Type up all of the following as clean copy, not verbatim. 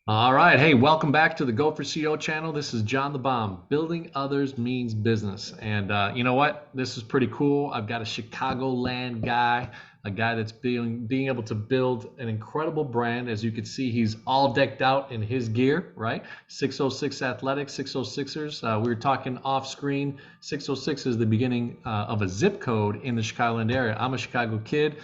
All right. Hey, welcome back to the Go for CO channel. This is John the Bomb. Building others means business. And you know what? This is pretty cool. I've got a Chicagoland guy, a guy that's being able to build an incredible brand. As you can see, he's all decked out in his gear, right? 606 Athletics, 606ers. We were talking off screen. 606 is the beginning of a zip code in the Chicagoland area. I'm a Chicago kid,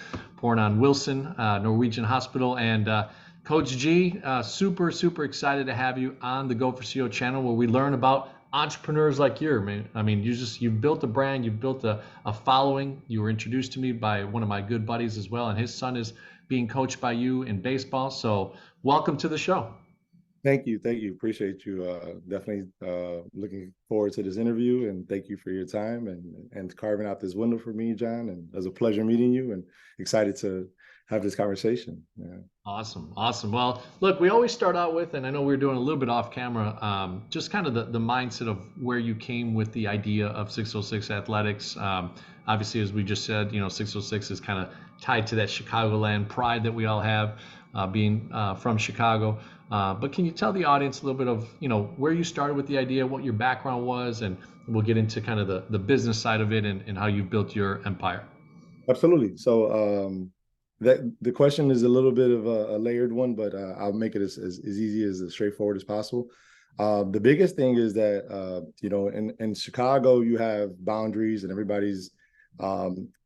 born on Wilson, Norwegian Hospital, and Coach G, super excited to have you on the Go for CO channel where we learn about entrepreneurs like you, man. I mean, you've built a brand, you've built a following. You were introduced to me by one of my good buddies as well, and his son is being coached by you in baseball. So welcome to the show. Thank you. Thank you. Appreciate you. Definitely looking forward to this interview, and thank you for your time and carving out this window for me, John. And it was a pleasure meeting you and excited to have this conversation. Yeah. Awesome. Well, look, we always start out with, and I know we were doing a little bit off camera, just kind of the mindset of where you came with the idea of 606 Athletics. Obviously, as we just said, 606 is kind of tied to that Chicagoland pride that we all have, being from Chicago. But can you tell the audience a little bit of, where you started with the idea, what your background was, and we'll get into kind of the business side of it and how you built your empire. Absolutely. So that the question is a little bit of a layered one, but I'll make it as easy as straightforward as possible. The biggest thing is that in Chicago you have boundaries and everybody's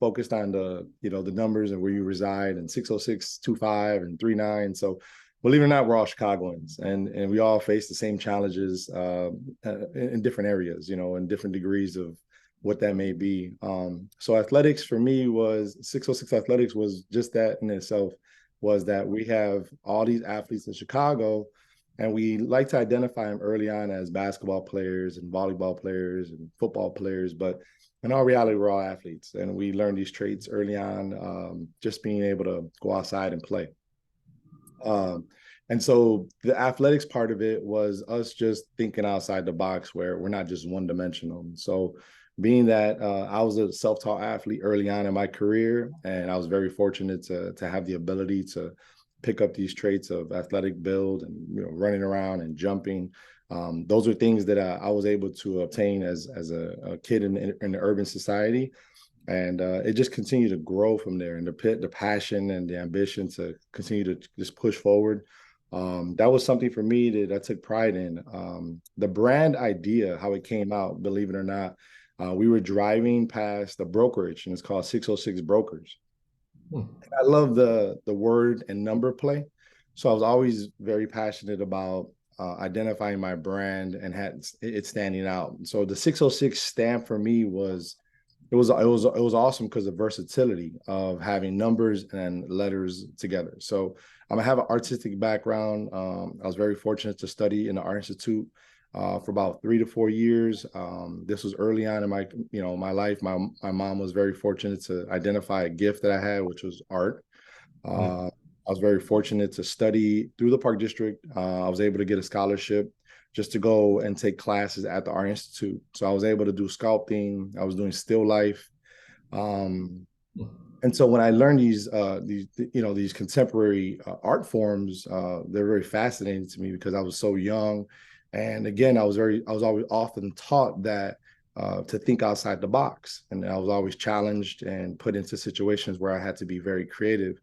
focused on the numbers and where you reside and 606, 25 and 39. So believe it or not, we're all Chicagoans and we all face the same challenges in different areas, in different degrees of what that may be. So athletics for me was 606 Athletics was just that in itself, was that we have all these athletes in Chicago and we like to identify them early on as basketball players and volleyball players and football players, but in all reality, we're all athletes and we learn these traits early on, just being able to go outside and play. And so the athletics part of it was us just thinking outside the box where we're not just one dimensional. So being that I was a self-taught athlete early on in my career, and I was very fortunate to have the ability to pick up these traits of athletic build and running around and jumping. Those are things that I was able to obtain as a kid in the urban society, and it just continued to grow from there. And the passion and the ambition to continue to just push forward. That was something for me that I took pride in. The brand idea, how it came out, believe it or not, we were driving past the brokerage, and it's called 606 Brokers. Hmm. I love the word and number play, so I was always very passionate about identifying my brand and had it standing out. So the 606 stamp for me was it was awesome because of versatility of having numbers and letters together. So I have an artistic background. I was very fortunate to study in the Art Institute for about 3 to 4 years. This was early on in my life. My mom was very fortunate to identify a gift that I had, which was art. Hmm. I was very fortunate to study through the Park District. I was able to get a scholarship just to go and take classes at the Art Institute. So I was able to do sculpting. I was doing still life. Um, and so when I learned these contemporary art forms, they're very fascinating to me because I was so young. And again, I was always often taught that to think outside the box. And I was always challenged and put into situations where I had to be very creative.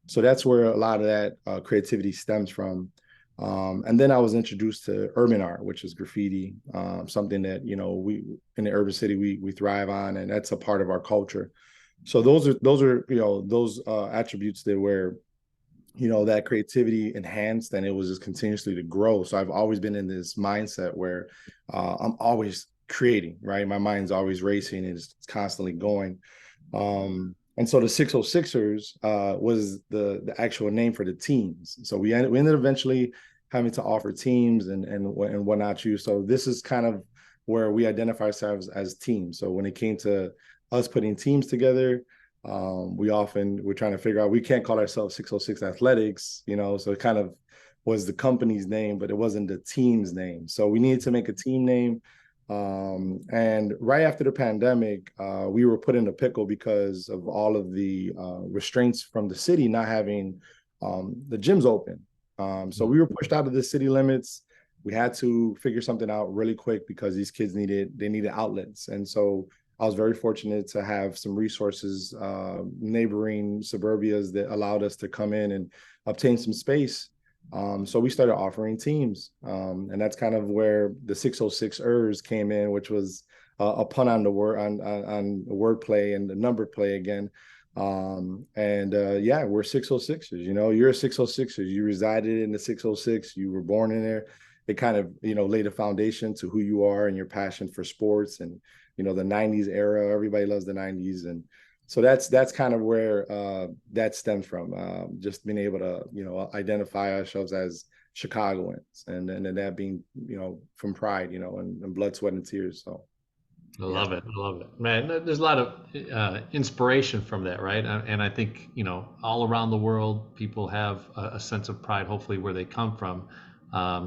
So that's where a lot of that creativity stems from. And then I was introduced to urban art, which is graffiti, something that we in the urban city we thrive on, and that's a part of our culture. So those are those attributes that where that creativity enhanced, and it was just continuously to grow. So I've always been in this mindset where I'm always creating, right? My mind's always racing and it's constantly going. And so the 606ers was the actual name for the teams. So we ended eventually having to offer teams and whatnot. So this is kind of where we identify ourselves as teams. So when it came to us putting teams together, we're trying to figure out, we can't call ourselves 606 Athletics, so it kind of was the company's name, but it wasn't the team's name. So we needed to make a team name. And right after the pandemic, we were put in a pickle because of all of the restraints from the city not having the gyms open. So we were pushed out of the city limits. We had to figure something out really quick because these kids needed outlets. And so I was very fortunate to have some resources, neighboring suburbias that allowed us to come in and obtain some space. So we started offering teams. And that's kind of where the 606ers came in, which was a pun on the word on the wordplay and the number play again. Yeah, we're 606ers. You know, you're a 606ers. You resided in the 606. You were born in there. It kind of, laid a foundation to who you are and your passion for sports and, the 90s era. Everybody loves the 90s. And so that's kind of where that stems from. Just being able to, identify ourselves as Chicagoans and that being, from pride, and blood, sweat, and tears. So I yeah. love it. I love it, man. There's a lot of inspiration from that, right? And I think all around the world, people have a sense of pride, hopefully, where they come from.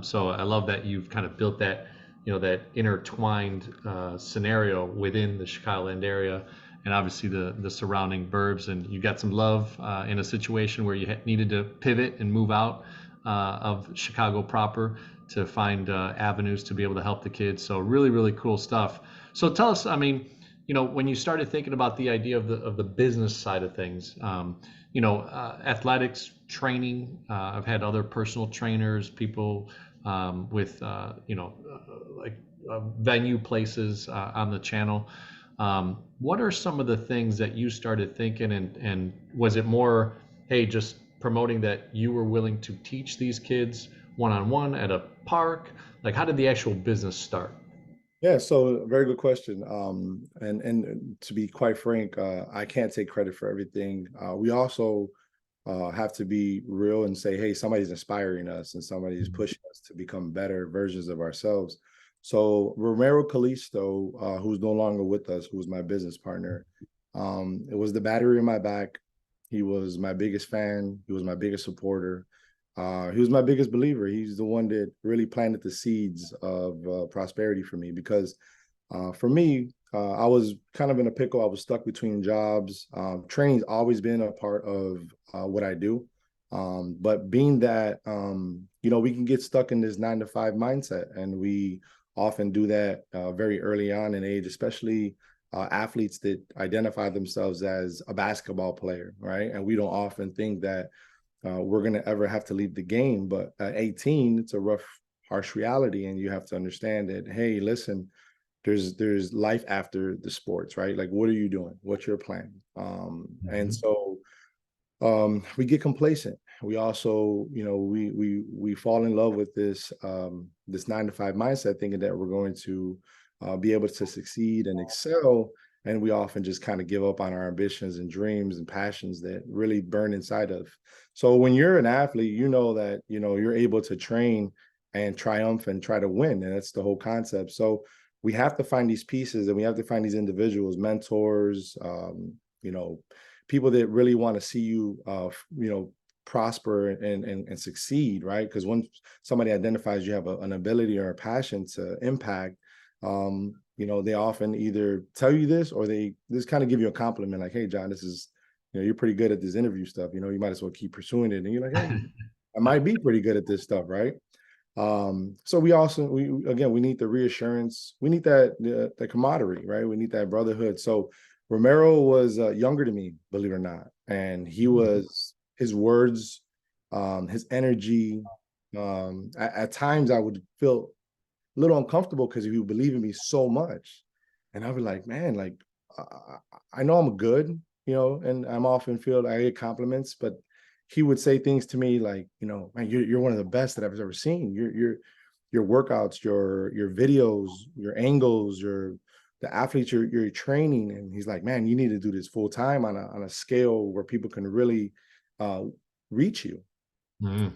So I love that you've kind of built that, that intertwined scenario within the Chicagoland area, and obviously the surrounding burbs. And you got some love in a situation where you needed to pivot and move out of Chicago proper to find avenues to be able to help the kids. So really, really cool stuff. So tell us, I mean, when you started thinking about the idea of the business side of things, athletics training. I've had other personal trainers, people with like venue places on the channel. What are some of the things that you started thinking, and was it more, hey, just promoting that you were willing to teach these kids one on one at a park? Like, how did the actual business start? Yeah, so very good question. And to be quite frank, I can't take credit for everything. We also have to be real and say, hey, somebody's inspiring us and somebody's pushing us to become better versions of ourselves. So Romero Calisto, who's no longer with us, who was my business partner, it was the battery in my back. He was my biggest fan. He was my biggest supporter. He was my biggest believer. He's the one that really planted the seeds of prosperity for me because for me, I was kind of in a pickle. I was stuck between jobs. Training's always been a part of what I do. But being that, we can get stuck in this 9 to 5 mindset, and we often do that very early on in age, especially athletes that identify themselves as a basketball player, right? And we don't often think that we're going to ever have to leave the game. But at 18, it's a rough, harsh reality. And you have to understand that, hey, listen, there's life after the sports, right? Like, what are you doing? What's your plan? And so we get complacent. We also, we fall in love with this 9 to 5 mindset, thinking that we're going to be able to succeed and excel. And we often just kind of give up on our ambitions and dreams and passions that really burn inside of. So when you're an athlete, you know that, you're able to train and triumph and try to win. And that's the whole concept. So we have to find these pieces, and we have to find these individuals, mentors, people that really want to see you, prosper and succeed, right? Because once somebody identifies you have an ability or a passion to impact, they often either tell you this or they just kind of give you a compliment, like, hey, John, this is, you're pretty good at this interview stuff. You might as well keep pursuing it. And you're like, hey, I might be pretty good at this stuff, right? So we need the reassurance. We need the camaraderie, right? We need that brotherhood. So Romero was younger to me, believe it or not, and his words, his energy. At times, I would feel a little uncomfortable because he would believe in me so much, and I'd be like, man, like I know I'm good, and I'm often feel I get compliments, but he would say things to me like, man, you're one of the best that I've ever seen. Your workouts, your videos, your angles, the athletes you're training. And he's like, man, you need to do this full time on a scale where people can really reach you. Mm.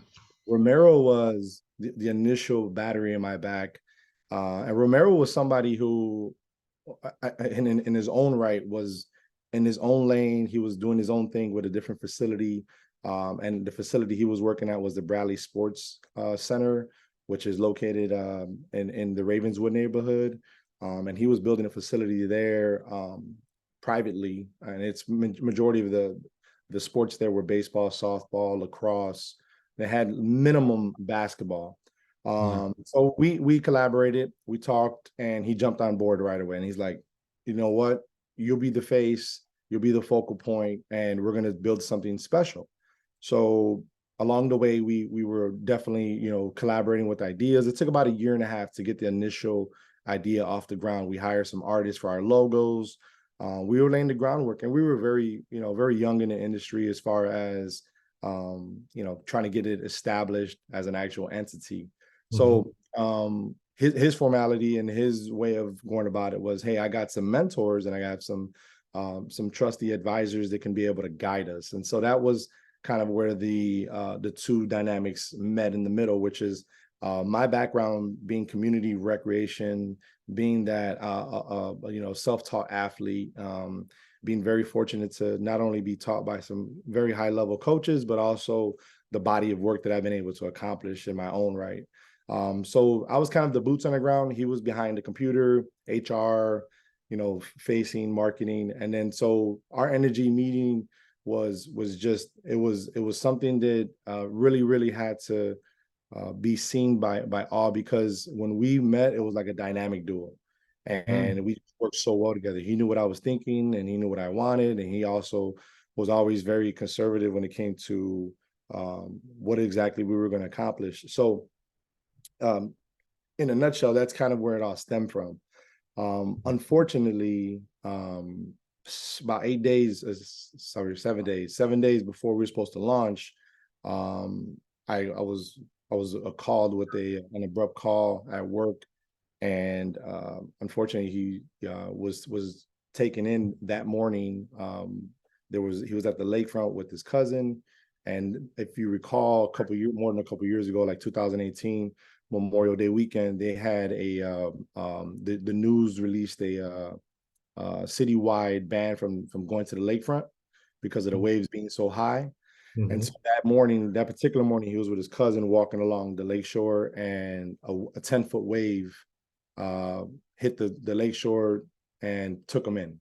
Romero was the initial battery in my back. And Romero was somebody who, in his own right, was in his own lane. He was doing his own thing with a different facility. And the facility he was working at was the Bradley Sports Center, which is located in the Ravenswood neighborhood. And he was building a facility there privately. And it's majority of the sports there were baseball, softball, lacrosse, They had minimum basketball. Mm. So we collaborated, we talked, and he jumped on board right away. And he's like, you know what? You'll be the face, you'll be the focal point, and we're gonna build something special. So along the way, we were definitely, collaborating with ideas. It took about a year and a half to get the initial idea off the ground. We hired some artists for our logos. We were laying the groundwork, and we were very young in the industry as far as trying to get it established as an actual entity. Mhm. So his formality and his way of going about it was, hey, I got some mentors and I got some trusty advisors that can be able to guide us. And so that was kind of where the two dynamics met in the middle, which is my background being community recreation, being that self-taught athlete, being very fortunate to not only be taught by some very high level coaches, but also the body of work that I've been able to accomplish in my own right. So I was kind of the boots on the ground. He was behind the computer, HR, facing marketing. And then so our energy meeting was just it was something that really had to be seen by all, because when we met, it was like a dynamic duo, Mm. and we worked so well together. He knew what I was thinking, and he knew what I wanted, and he also was always very conservative when it came to what exactly we were going to accomplish. So, um, in a nutshell, that's kind of where it all stemmed from. Unfortunately, about 8 days, 7 days before we were supposed to launch, um, I was called with an abrupt call at work, and unfortunately, he was taken in that morning. He was at the lakefront with his cousin, and if you recall, more than a couple years ago, like 2018. Memorial Day weekend, they had the news released a citywide ban from going to the lakefront because of the waves being so high. And so Mhm. that particular morning, he was with his cousin walking along the lakeshore, and a 10-foot wave uh, hit the lakeshore and took him in.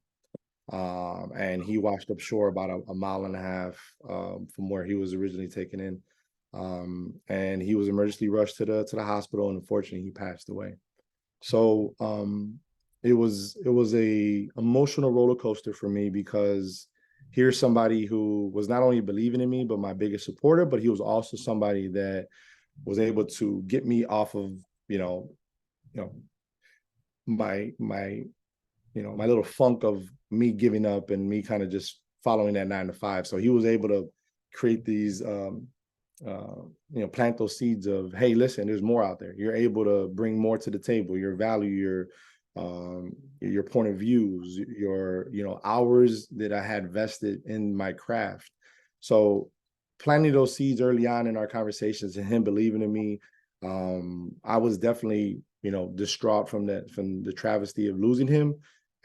And he washed up shore about a mile and a half from where he was originally taken in. And he was emergency rushed to the hospital, and unfortunately, he passed away. So it was a emotional roller coaster for me, because here's somebody who was not only believing in me, but my biggest supporter, but he was also somebody that was able to get me off of you know my my little funk of me giving up and me kind of just following that 9 to 5. So he was able to create these plant those seeds of, hey, listen, there's more out there. You're able to bring more to the table, your value, your point of views, your hours that I had vested in my craft. So planting those seeds early on in our conversations and him believing in me, I was definitely distraught from the travesty of losing him,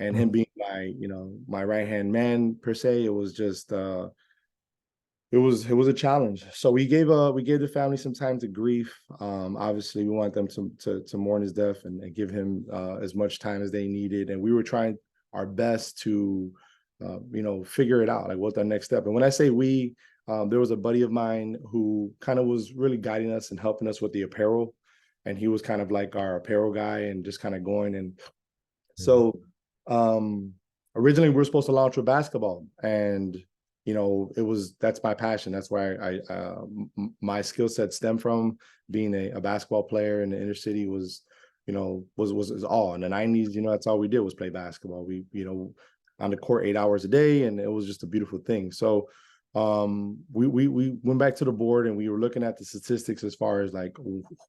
and him Mhm. being my right hand man per se. It was just it was a challenge. So we gave the family some time to grieve. Obviously, we want them to mourn his death, and give him as much time as they needed. And we were trying our best to figure it out, like what the next step. And when I say we, there was a buddy of mine who kind of was really guiding us and helping us with the apparel, and he was kind of like our apparel guy and just kind of going. And Mhm. so originally we were supposed to launch with basketball, and that's my passion. That's where my skill set stemmed from. Being a basketball player in the inner city was all. In the 90s, that's all we did was play basketball. We on the court 8 hours a day, and it was just a beautiful thing. So we went back to the board, and we were looking at the statistics as far as like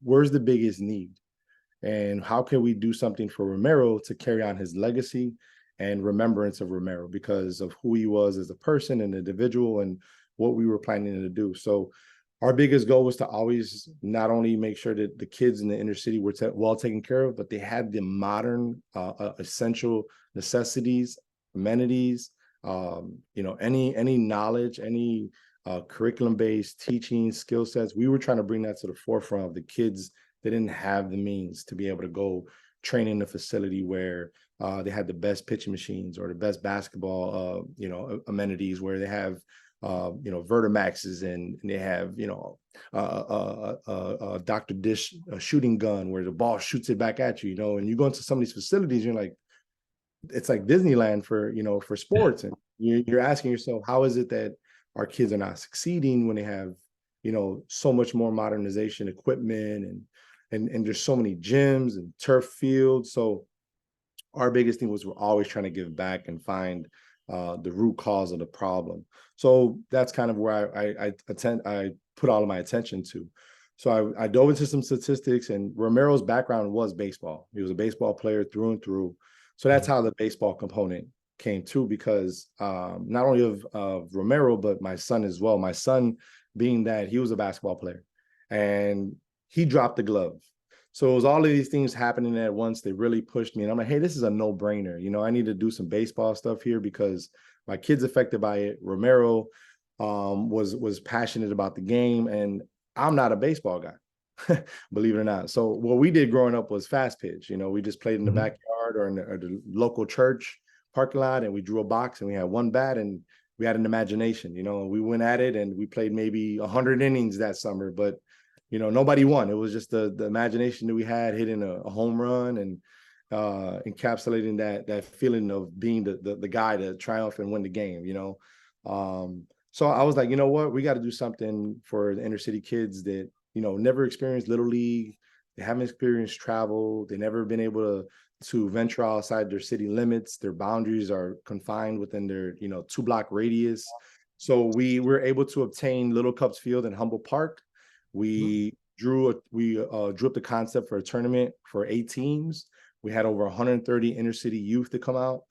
where's the biggest need, and how can we do something for Romero to carry on his legacy and remembrance of Romero because of who he was as a person and individual and what we were planning to do. So our biggest goal was to always not only make sure that the kids in the inner city were well taken care of, but they had the modern essential necessities, amenities, any knowledge, any curriculum based teaching skill sets. We were trying to bring that to the forefront of the kids. They didn't have the means to be able to go train in a facility where they had the best pitching machines or the best basketball amenities, where they have Vertimaxes, and they have, Dr. Dish a shooting gun where the ball shoots it back at you, and you go into some of these facilities, you're like, it's like Disneyland for Yeah. sports. And you're asking yourself, how is it that our kids are not succeeding when they have, so much more modernization equipment, and there's so many gyms and turf fields. So our biggest thing was we're always trying to give back and find the root cause of the problem. So that's kind of where I put all of my attention to. So I dove into some statistics, and Romero's background was baseball. He was a baseball player through and through. So that's Mhm. how the baseball component came too, because not only of Romero, but my son as well. My son, being that he was a basketball player, and he dropped the glove. So it was all of these things happening at once. They really pushed me. And I'm like, hey, this is a no-brainer. I need to do some baseball stuff here because my kid's affected by it. Romero was passionate about the game, and I'm not a baseball guy, believe it or not. So what we did growing up was fast pitch. We just played in the Mhm. backyard or the local church parking lot, and we drew a box and we had one bat, and we had an imagination, and we went at it, and we played maybe 100 innings that summer, but nobody won. It was just the imagination that we had hitting a home run, and encapsulating that feeling of being the guy to triumph and win the game. So I was like, you know what, we got to do something for the inner city kids that never experienced little league. They haven't experienced travel. They never been able to venture outside their city limits. Their boundaries are confined within their 2-block radius. So we were able to obtain Little Cups Field in Humboldt Park. We drew up the concept for a tournament for 8 teams. We had over 130 inner city youth to come out.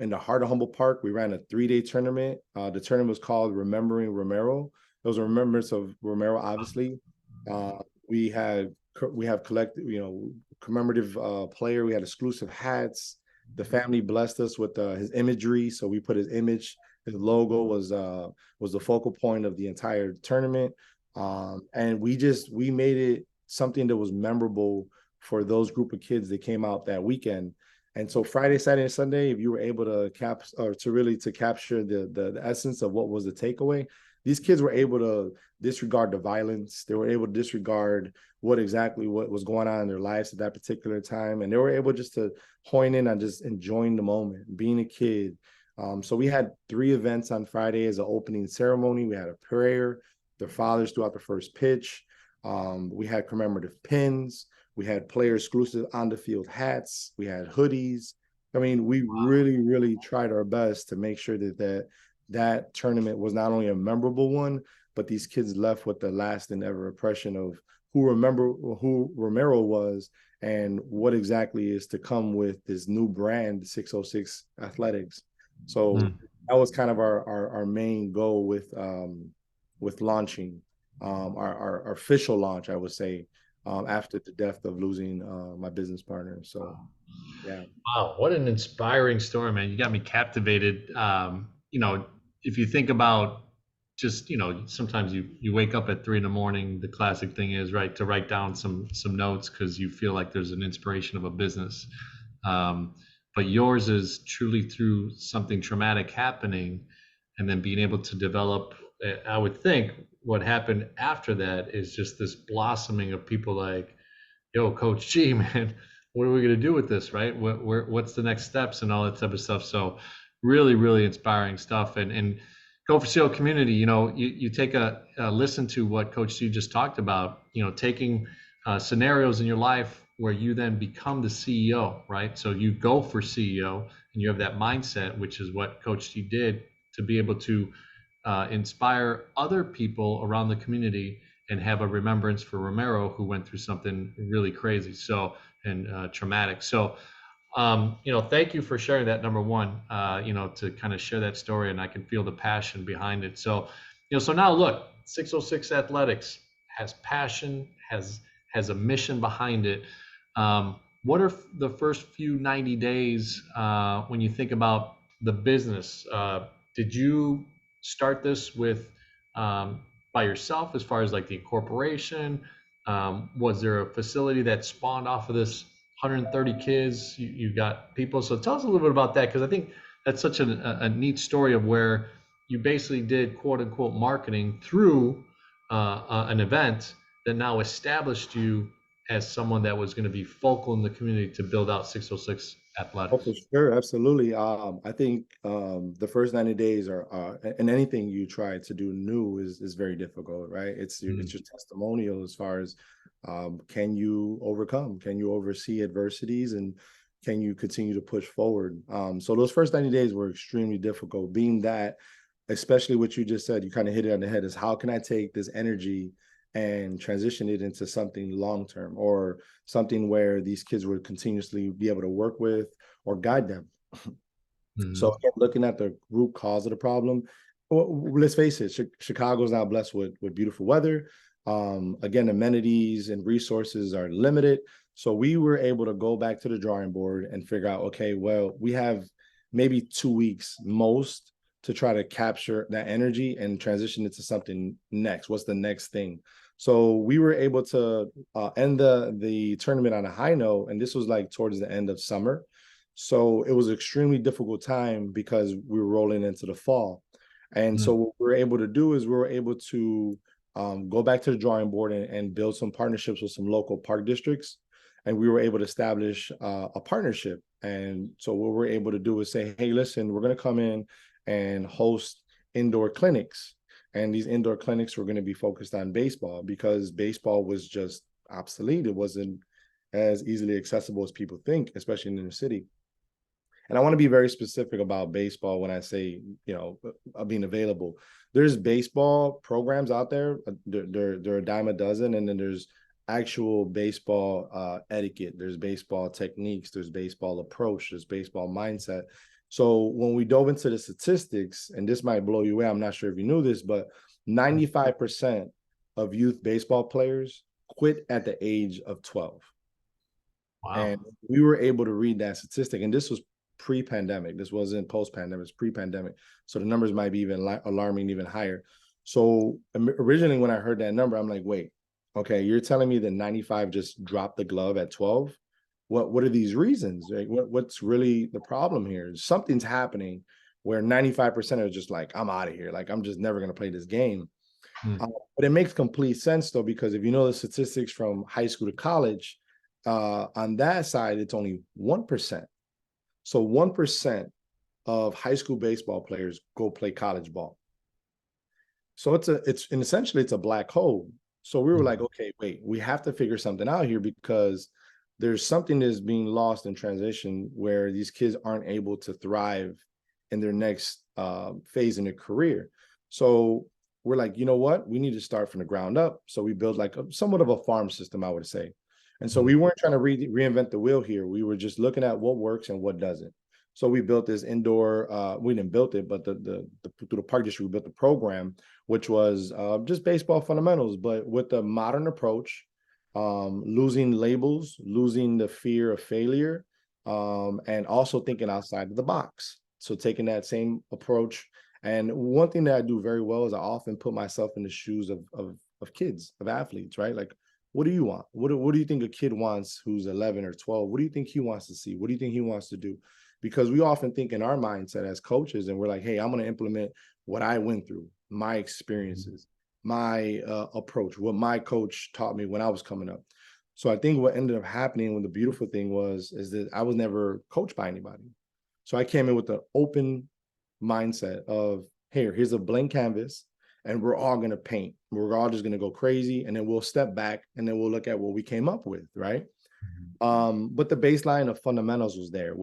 In the heart of Humboldt Park, we ran a 3-day tournament. The tournament was called Remembering Romero. It was a remembrance of Romero, obviously. Uh, we have collected, commemorative player. We had exclusive hats. The family blessed us with his imagery, so we put his image. His logo was the focal point of the entire tournament. And we made it something that was memorable for those group of kids that came out that weekend. And so Friday, Saturday, and Sunday, if you were able to capture the essence of what was the takeaway, these kids were able to disregard the violence. They were able to disregard what was going on in their lives at that particular time, and they were able just to hone in on just enjoying the moment, being a kid. So we had 3 events on Friday as an opening ceremony. We had a prayer, their fathers throughout the first pitch. We had commemorative pins. We had player exclusive on the field hats. We had hoodies. I mean, we really, really tried our best to make sure that tournament was not only a memorable one, but these kids left with the lasting ever impression of who Romero was and what exactly is to come with this new brand, 606 Athletics. So Mm. that was kind of our main goal with launching our official launch, I would say, after the death of losing my business partner. So yeah. Wow, what an inspiring story, man. You got me captivated. If you think about just, sometimes you wake up at 3 in the morning. The classic thing is, right, to write down some notes because you feel like there's an inspiration of a business. But yours is truly through something traumatic happening and then being able to develop. I would think what happened after that is just this blossoming of people like, yo, Coach G, man, what are we going to do with this, right? What's the next steps and all that type of stuff. So really, really inspiring stuff. And Go for Sale community, you take a listen to what Coach G just talked about, taking scenarios in your life where you then become the CEO, right? So you go for CEO and you have that mindset, which is what Coach G did to be able to inspire other people around the community and have a remembrance for Romero, who went through something really crazy, and traumatic. So, thank you for sharing that. Number one, to kind of share that story, and I can feel the passion behind it. So, so now look, 606 Athletics has passion, has a mission behind it. What are the first few 90 days when you think about the business? Did you start this with by yourself as far as like the incorporation? Was there a facility that spawned off of this 130 kids? You got people. So tell us a little bit about that because I think that's such a neat story of where you basically did quote unquote marketing through an event that now established you as someone that was going to be focal in the community to build out 606 Oh, athletics. for sure, absolutely. I think the first 90 days are, and anything you try to do new is very difficult, right? It's Mm, your testimonial as far as can you overcome, can you oversee adversities, and can you continue to push forward? So those first 90 days were extremely difficult. Being that, especially what you just said, you kind of hit it on the head. Is how can I take this energy and transition it into something long term, or something where these kids would continuously be able to work with or guide them. So mm, again, looking at the root cause of the problem, well, let's face it, Chicago's now blessed with beautiful weather. Again, amenities and resources are limited. So we were able to go back to the drawing board and figure out, okay, well, we have maybe 2 weeks most to try to capture that energy and transition it to something next. What's the next thing? So we were able to end the tournament on a high note, and this was like towards the end of summer. So it was an extremely difficult time because we were rolling into the fall. And so mm, what we were able to do is we were able to go back to the drawing board and build some partnerships with some local park districts. And we were able to establish a partnership. And so what we're able to do is say, hey, listen, we're going to come in and host indoor clinics. And these indoor clinics were going to be focused on baseball because baseball was just obsolete. It wasn't as easily accessible as people think, especially in the city. And I want to be very specific about baseball when I say, being available. There's baseball programs out there. They're a dime a dozen, and then there's actual baseball etiquette. There's baseball techniques. There's baseball approach. There's baseball mindset. So when we dove into the statistics, and this might blow you away, I'm not sure if you knew this, but 95% of youth baseball players quit at the age of 12. wow. And we were able to read that statistic. And this was pre-pandemic. This wasn't post-pandemic, it's pre-pandemic. So the numbers might be even alarming, even higher. So originally when I heard that number, I'm like, wait, okay, you're telling me that 95 just dropped the glove at 12? What are these reasons? Like, what's really the problem here? Something's happening where 95% are just like, I'm out of here. Like, I'm just never going to play this game. Mm, But it makes complete sense though, because if you know the statistics from high school to college, on that side, it's only 1%. So 1% of high school baseball players go play college ball. So and essentially it's a black hole. So we were like, mm, okay, wait, we have to figure something out here because there's something that's being lost in transition where these kids aren't able to thrive in their next phase in their career. So we're like, you know what? We need to start from the ground up. So we built like somewhat of a farm system, I would say. And so we mm, weren't trying to reinvent the wheel here. We were just looking at what works and what doesn't. So we built this indoor. We didn't build it, but through the park district, we built the program, which was just baseball fundamentals, but with a modern approach, losing labels, losing the fear of failure, and also thinking outside of the box. So taking that same approach. And one thing that I do very well is I often put myself in the shoes of kids, of athletes, right? Like, what do you want? What do you think a kid wants who's 11 or 12? What do you think he wants to see? What do you think he wants to do? Because we often think in our mindset as coaches, and we're like, hey, I'm going to implement what I went through, my mm, experiences, my approach, what my coach taught me when I was coming up. So I think what ended up happening, when the beautiful thing is that I was never coached by anybody. So I came in with the open mindset of, hey, here's a blank canvas, and we're all going to paint. We're all just going to go crazy, and then we'll step back, and then we'll look at what we came up with, right? mm, But the baseline of fundamentals was there,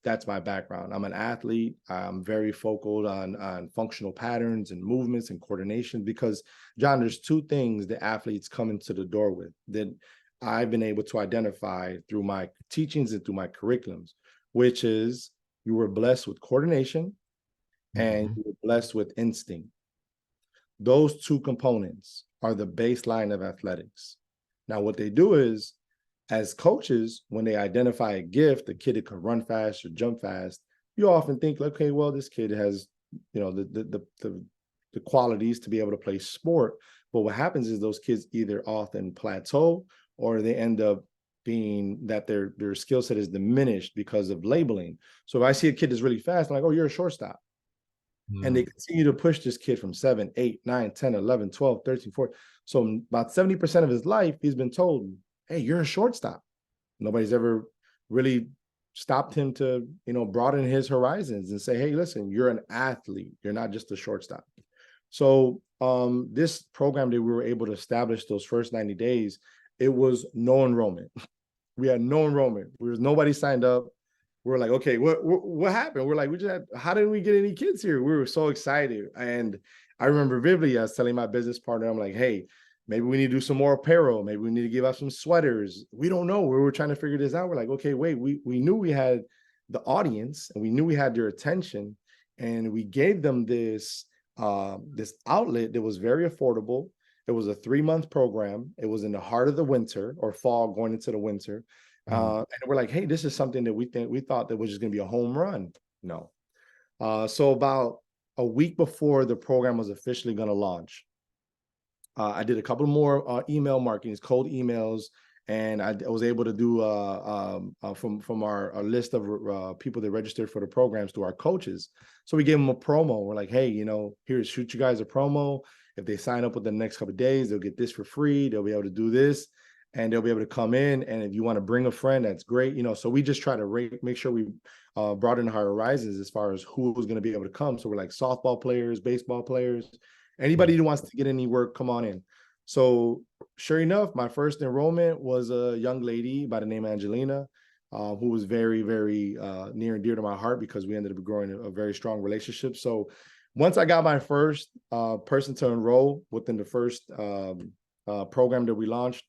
that's my background. I'm an athlete. I'm very focal on functional patterns and movements and coordination because, John, there's two things that athletes come into the door with that I've been able to identify through my teachings and through my curriculums, which is you were blessed with coordination and mhm, you were blessed with instinct. Those two components are the baseline of athletics. Now, what they do is, as coaches, when they identify a gift, a kid that can run fast or jump fast, you often think, okay, well, this kid has, the qualities to be able to play sport. But what happens is those kids either often plateau or they end up being that their skill set is diminished because of labeling. So if I see a kid that's really fast, I'm like, oh, you're a shortstop. And they Mm. continue to push this kid from 7, 8, 9, 10, 11, 12, 13, 14. So about 70% of his life, he's been told, hey, you're a shortstop. Nobody's ever really stopped him to, broaden his horizons and say, hey, listen, you're an athlete. You're not just a shortstop. So this program that we were able to establish those first 90 days, it was no enrollment. We had no enrollment. There was nobody signed up. We were like, okay, what happened? We're like, how didn't we get any kids here? We were so excited. And I remember vividly, I was telling my business partner, I'm like, hey, maybe we need to do some more apparel. Maybe we need to give out some sweaters. We don't know. We were trying to figure this out. We're like, okay, wait, we knew we had the audience and we knew we had their attention. And we gave them this outlet that was very affordable. It was a 3-month program. It was in the heart of the winter or fall going into the winter. Mm. And we're like, hey, this is something that we thought that was just going to be a home run. No. So about a week before the program was officially going to launch, I did a couple more email marketings, cold emails, and I was able to do from our list of people that registered for the programs to our coaches. So we gave them a promo. We're like, hey, here, shoot you guys a promo. If they sign up within the next couple of days, they'll get this for free. They'll be able to do this, and they'll be able to come in. And if you want to bring a friend, that's great. So we just try to make sure we broaden our horizons as far as who was going to be able to come. So we're like softball players, baseball players, anybody who wants to get any work, come on in. So sure enough, my first enrollment was a young lady by the name of Angelina, who was very, very near and dear to my heart because we ended up growing a very strong relationship. So once I got my first person to enroll within the first program that we launched,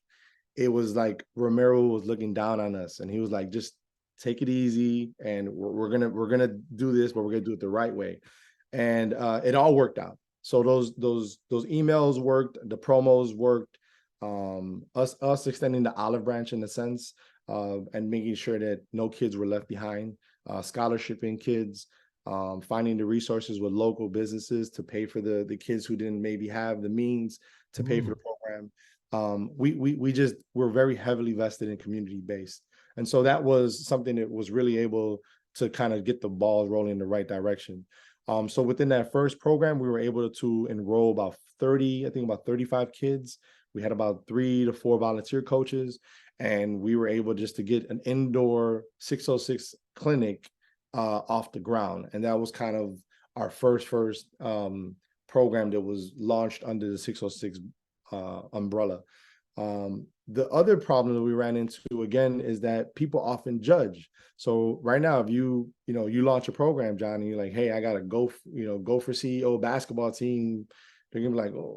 it was like Romero was looking down on us, and he was like, "Just take it easy, and we're gonna do this, but we're gonna do it the right way." And it all worked out. So those emails worked, the promos worked, us extending the olive branch in a sense, and making sure that no kids were left behind, scholarshiping kids, finding the resources with local businesses to pay for the kids who didn't maybe have the means to pay for the Mm. program. We're very heavily vested in community based, and so that was something that was really able to kind of get the ball rolling in the right direction. So within that first program, we were able to enroll about 30, I think about 35 kids. We had about 3 to 4 volunteer coaches, and we were able just to get an indoor 606 clinic off the ground. And that was kind of our first program that was launched under the 606 umbrella. The other problem that we ran into again is that people often judge. So right now, if you launch a program, John, and you're like, hey, I got a Gopher CEO basketball team, they're gonna be like, oh,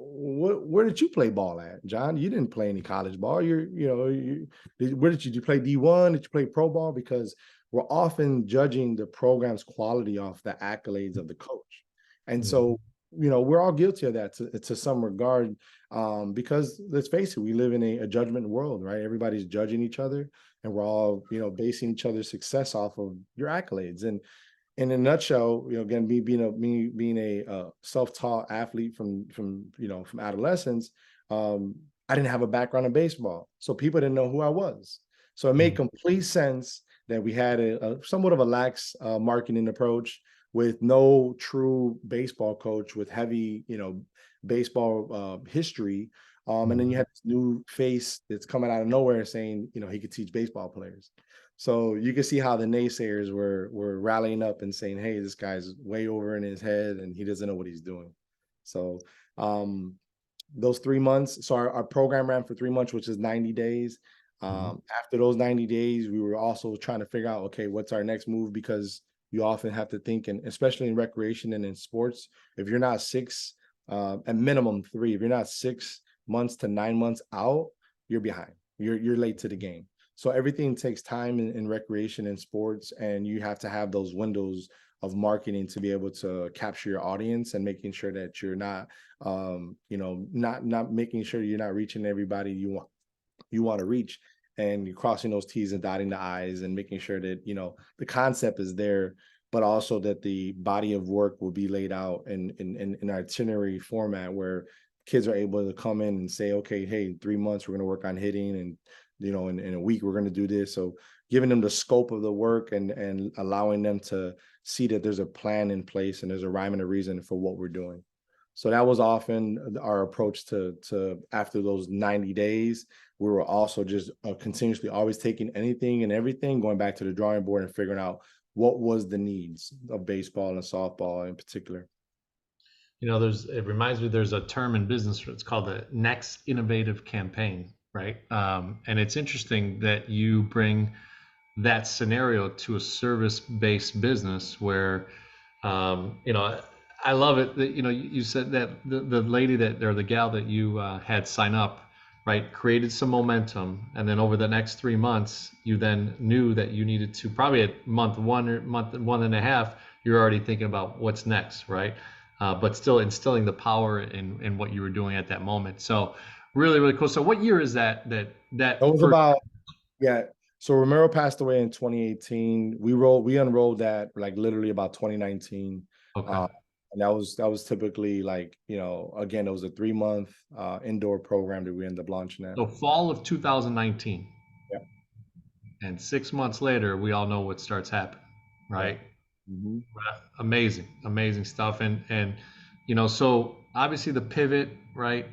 where did you play ball at, John? You didn't play any college ball. Where did you play D1? Did you play pro ball? Because we're often judging the program's quality off the accolades of the coach. And Mm. so, we're all guilty of that to some regard, because let's face it, we live in a judgment world, right? Everybody's judging each other, and we're all, basing each other's success off of your accolades. And in a nutshell, again, me being a self-taught athlete from adolescence, I didn't have a background in baseball, so people didn't know who I was. So it made Mm. complete sense that we had a somewhat of a lax marketing approach with no true baseball coach with heavy, baseball history. And then you Mm. have this new face that's coming out of nowhere saying, he could teach baseball players. So you can see how the naysayers were rallying up and saying, "Hey, this guy's way over in his head, and he doesn't know what he's doing." So those 3 months, so our program ran for 3 months, which is 90 days. Mm. After those 90 days, we were also trying to figure out, okay, what's our next move? Because you often have to think, and especially in recreation and in sports, if you're not at minimum 3, if you're not 6 months to 9 months out, you're behind. You're late to the game. So everything takes time in recreation and sports, and you have to have those windows of marketing to be able to capture your audience and making sure that you're not, not making sure you're not reaching everybody you want to reach, and you're crossing those T's and dotting the I's and making sure that the concept is there, but also that the body of work will be laid out in itinerary format where kids are able to come in and say, okay, hey, in 3 months we're going to work on hitting, and in a week we're going to do this. So giving them the scope of the work, and allowing them to see that there's a plan in place and there's a rhyme and a reason for what we're doing. So that was often our approach to after those 90 days. We were also just continuously always taking anything and everything, going back to the drawing board and figuring out what was the needs of baseball and softball in particular. It reminds me, there's a term in business, it's called the next innovative campaign, right? And it's interesting that you bring that scenario to a service-based business where, I love it that, you said that the lady that, or the gal that you had sign up, right, created some momentum. And then over the next 3 months, you then knew that you needed to, probably at month one or month one and a half, you're already thinking about what's next, right? But still instilling the power in what you were doing at that moment. So really, really cool. So what year is It that was first? about, yeah. So Romero passed away in 2018. We unrolled that like literally about 2019. Okay. Uh, and that was typically like, again, it was a 3 month indoor program that we ended up launching at. So fall of 2019, Yeah, and 6 months later, we all know what starts happening, yeah. right? Mm-hmm. Amazing, amazing stuff. And so obviously the pivot, right?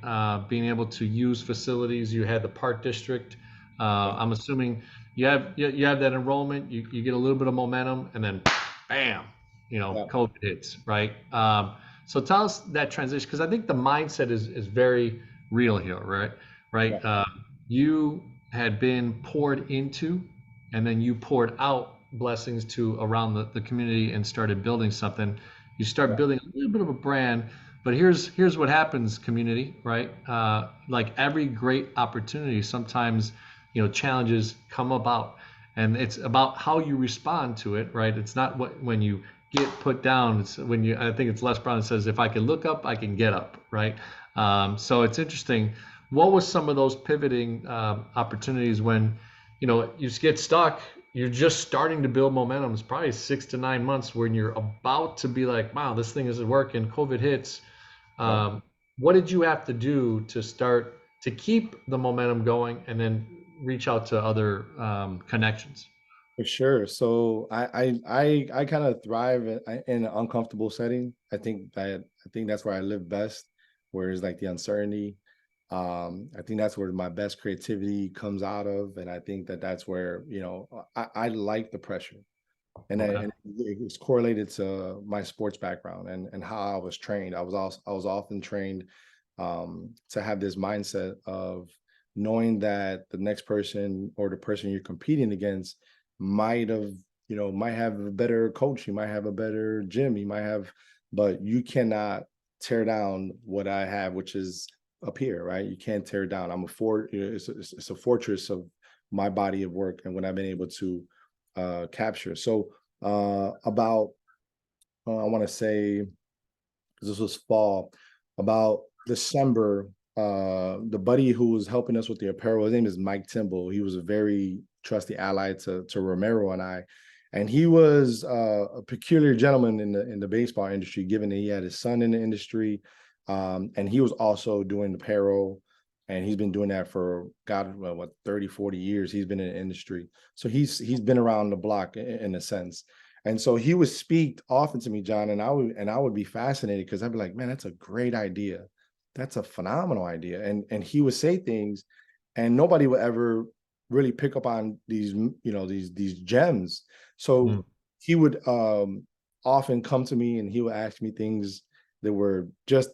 Being able to use facilities. You had the park district. Yeah, I'm assuming you have that enrollment. You get a little bit of momentum, and then bam, yeah, COVID hits, right? So tell us that transition, because I think the mindset is very real here, right? yeah, Right. You had been poured into, and then you poured out blessings to around the community and started building something. You start yeah, building a little bit of a brand. But here's what happens, community, right? Like every great opportunity, sometimes challenges come about, and it's about how you respond to it, right? It's not when you get put down. It's when you. I think it's Les Brown that says, "If I can look up, I can get up," right? So it's interesting. What was some of those pivoting opportunities when you get stuck? You're just starting to build momentum. It's probably 6 to 9 months when you're about to be like, wow, this thing isn't working. COVID hits. yeah. Um, what did you have to do to start to keep the momentum going and then reach out to other connections? For sure. So I kind of thrive in an uncomfortable setting. I think that's where I live best, whereas like the uncertainty. I think that's where my best creativity comes out of, and I think that's where I like the pressure, Okay. and it's correlated to my sports background and how I was trained. I was often trained to have this mindset of knowing that the next person or the person you're competing against might have a better coach, you might have a better gym, you might have, but you cannot tear down what I have, which is up here, right? You can't tear down. I'm a fort. It's a fortress of my body of work and what I've been able to capture. So about I want to say, because this was fall, about December, the buddy who was helping us with the apparel, his name is Mike Timble. He was a very trusty ally to Romero and I. And he was a peculiar gentleman in the baseball industry, given that he had his son in the industry. And he was also doing apparel. And he's been doing that for God, well, what, 30, 40 years. He's been in the industry. So he's been around the block in a sense. And so he would speak often to me, John, and I would be fascinated because I'd be like, man, that's a great idea. That's a phenomenal idea. And he would say things, and nobody would ever really pick up on these gems. Mm. So he would often come to me and he would ask me things that were just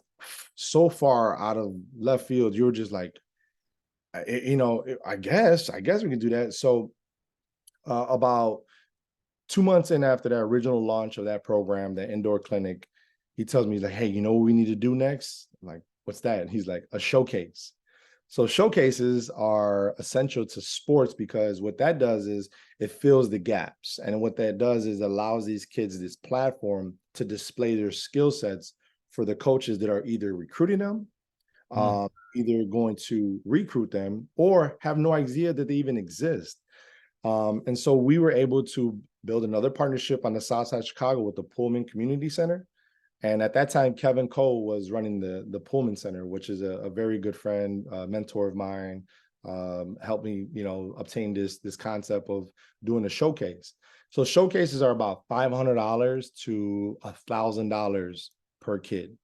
so far out of left field. You were just like, I guess we can do that. So about 2 months in after that original launch of that program, that indoor clinic, he tells me, he's like, hey, you know what we need to do next? I'm like, what's that? And he's like, a showcase. So showcases are essential to sports because what that does is it fills the gaps. And what that does is allows these kids this platform to display their skill sets for the coaches that are either recruiting them, Mm. either going to recruit them, or have no idea that they even exist. And so we were able to build another partnership on the south side of Chicago with the Pullman Community Center. And at that time, Kevin Cole was running the Pullman Center, which is a very good friend, mentor of mine. Helped me, obtain this concept of doing a showcase. So showcases are about $500 to $1,000 per kid.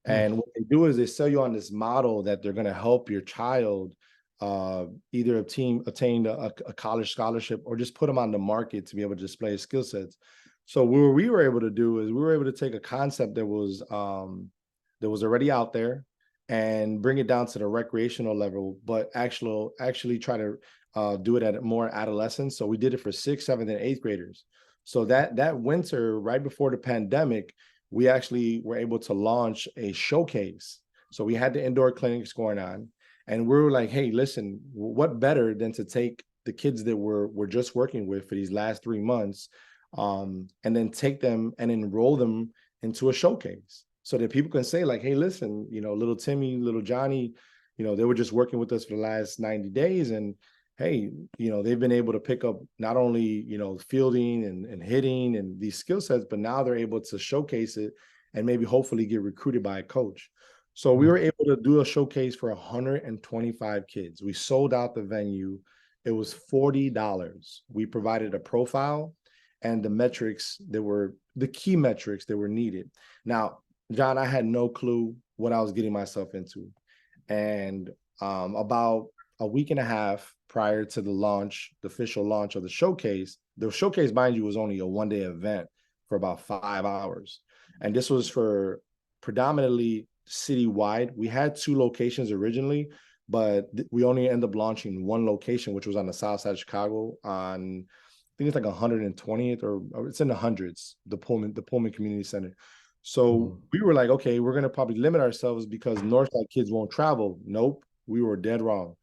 Mm, And what they do is they sell you on this model that they're going to help your child either attain a college scholarship or just put them on the market to be able to display skill sets. So what we were able to do is we were able to take a concept that was already out there and bring it down to the recreational level, but actually try to do it at more adolescence. So we did it for sixth, seventh, and eighth graders. So that winter, right before the pandemic, we actually were able to launch a showcase. So we had the indoor clinics going on, and we were like, "Hey, listen, what better than to take the kids that we're just working with for these last 3 months, and then take them and enroll them into a showcase, so that people can say like, hey, listen, little Timmy, little Johnny, they were just working with us for the last 90 days, and hey, they've been able to pick up not only, fielding and hitting and these skill sets, but now they're able to showcase it and maybe hopefully get recruited by a coach. So we mm, were able to do a showcase for 125 kids. We sold out the venue. It was $40. We provided a profile and the metrics that were the key metrics that were needed. Now, John, I had no clue what I was getting myself into. And about a week and a half prior to the launch, the official launch of the showcase, mind you, was only a 1 day event for about 5 hours. And this was for predominantly citywide. We had two locations originally, but we only ended up launching one location, which was on the south side of Chicago on, I think it's like 120th or it's in the hundreds, the Pullman Community Center. So mm, we were like, okay, we're gonna probably limit ourselves because Northside kids won't travel. Nope, we were dead wrong.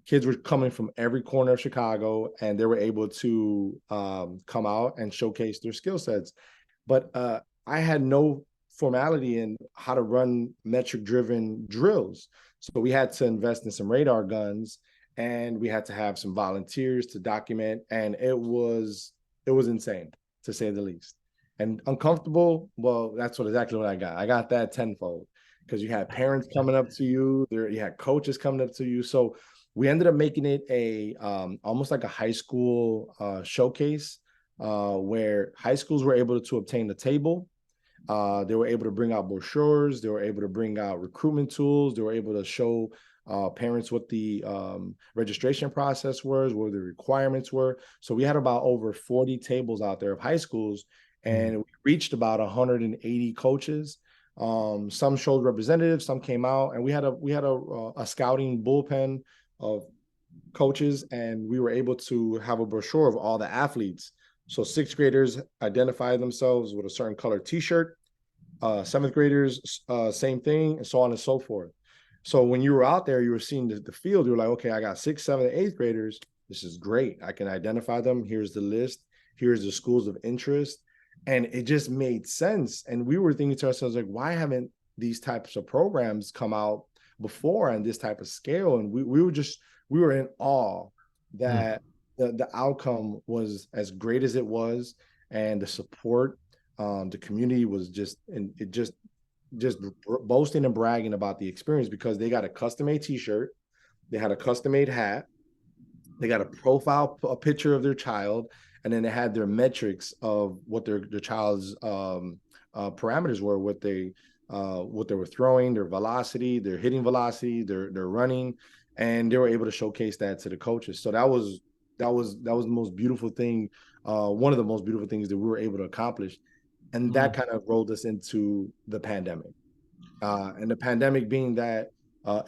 Kids were coming from every corner of Chicago, and they were able to come out and showcase their skill sets. But I had no formality in how to run metric driven drills. So we had to invest in some radar guns, and we had to have some volunteers to document. And it was insane, to say the least. And uncomfortable, well, that's exactly what I got. I got that tenfold, because you had parents coming up to you, you had coaches coming up to you. So we ended up making it a almost like a high school showcase, where high schools were able to obtain a table. They were able to bring out brochures. They were able to bring out recruitment tools. They were able to show parents what the registration process was, what the requirements were. So we had about over 40 tables out there of high schools, mm, and we reached about 180 coaches. Some showed representatives, some came out, and we had a scouting bullpen of coaches, and we were able to have a brochure of all the athletes. So sixth graders identify themselves with a certain color T-shirt. Seventh graders, same thing, and so on and so forth. So when you were out there, you were seeing the field. You were like, okay, I got sixth, seventh, eighth graders. This is great. I can identify them. Here's the list. Here's the schools of interest, and it just made sense. And we were thinking to ourselves, like, why haven't these types of programs come out before on this type of scale? And we were in awe mm, that the outcome was as great as it was, and the support, the community was just boasting and bragging about the experience, because they got a custom made T-shirt, they had a custom made hat, they got a picture of their child, and then they had their metrics of what their child's parameters were, what they were throwing, their velocity, their hitting velocity, their running, and they were able to showcase that to the coaches. So that was the most beautiful thing, one of the most beautiful things that we were able to accomplish, and that mm, kind of rolled us into the pandemic. And the pandemic being that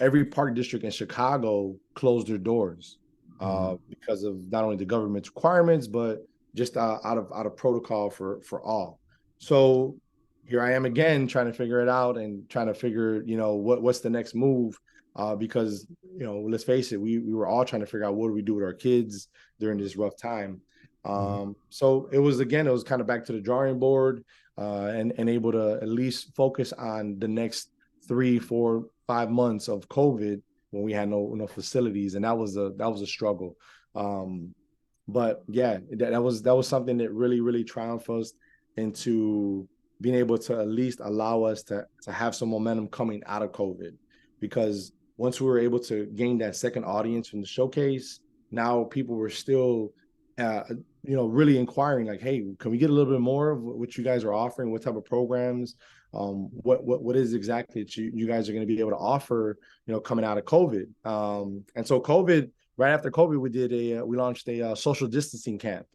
every park district in Chicago closed their doors mm, because of not only the government's requirements, but just out of protocol for all. So here I am again trying to figure it out and trying to figure, what's the next move, because let's face it, we were all trying to figure out what do we do with our kids during this rough time. mm, So it was kind of back to the drawing board, and able to at least focus on the next 3, 4, 5 months of COVID, when we had no facilities, and that was a struggle. Um, but yeah, that was something that really triumphed us into. being able to at least allow us to have some momentum coming out of COVID. Because once we were able to gain that second audience from the showcase, now people were still, uh, really inquiring, like, hey, can we get a little bit more of what you guys are offering? What type of programs? What is exactly that you guys are going to be able to offer, coming out of COVID? And so COVID, right after COVID, we launched a social distancing camp,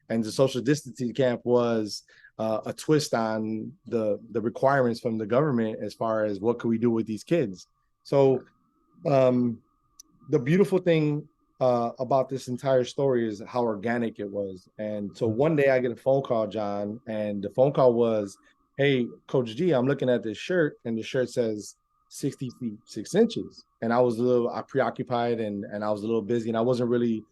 and the social distancing camp was a twist on the requirements from the government as far as what could we do with these kids. So um, the beautiful thing about this entire story is how organic it was. And so one day I get a phone call, John, and the phone call was, "Hey, Coach G, I'm looking at this shirt, and the shirt says 60 feet 6 inches." And I was a little preoccupied, and I was a little busy, and I wasn't really,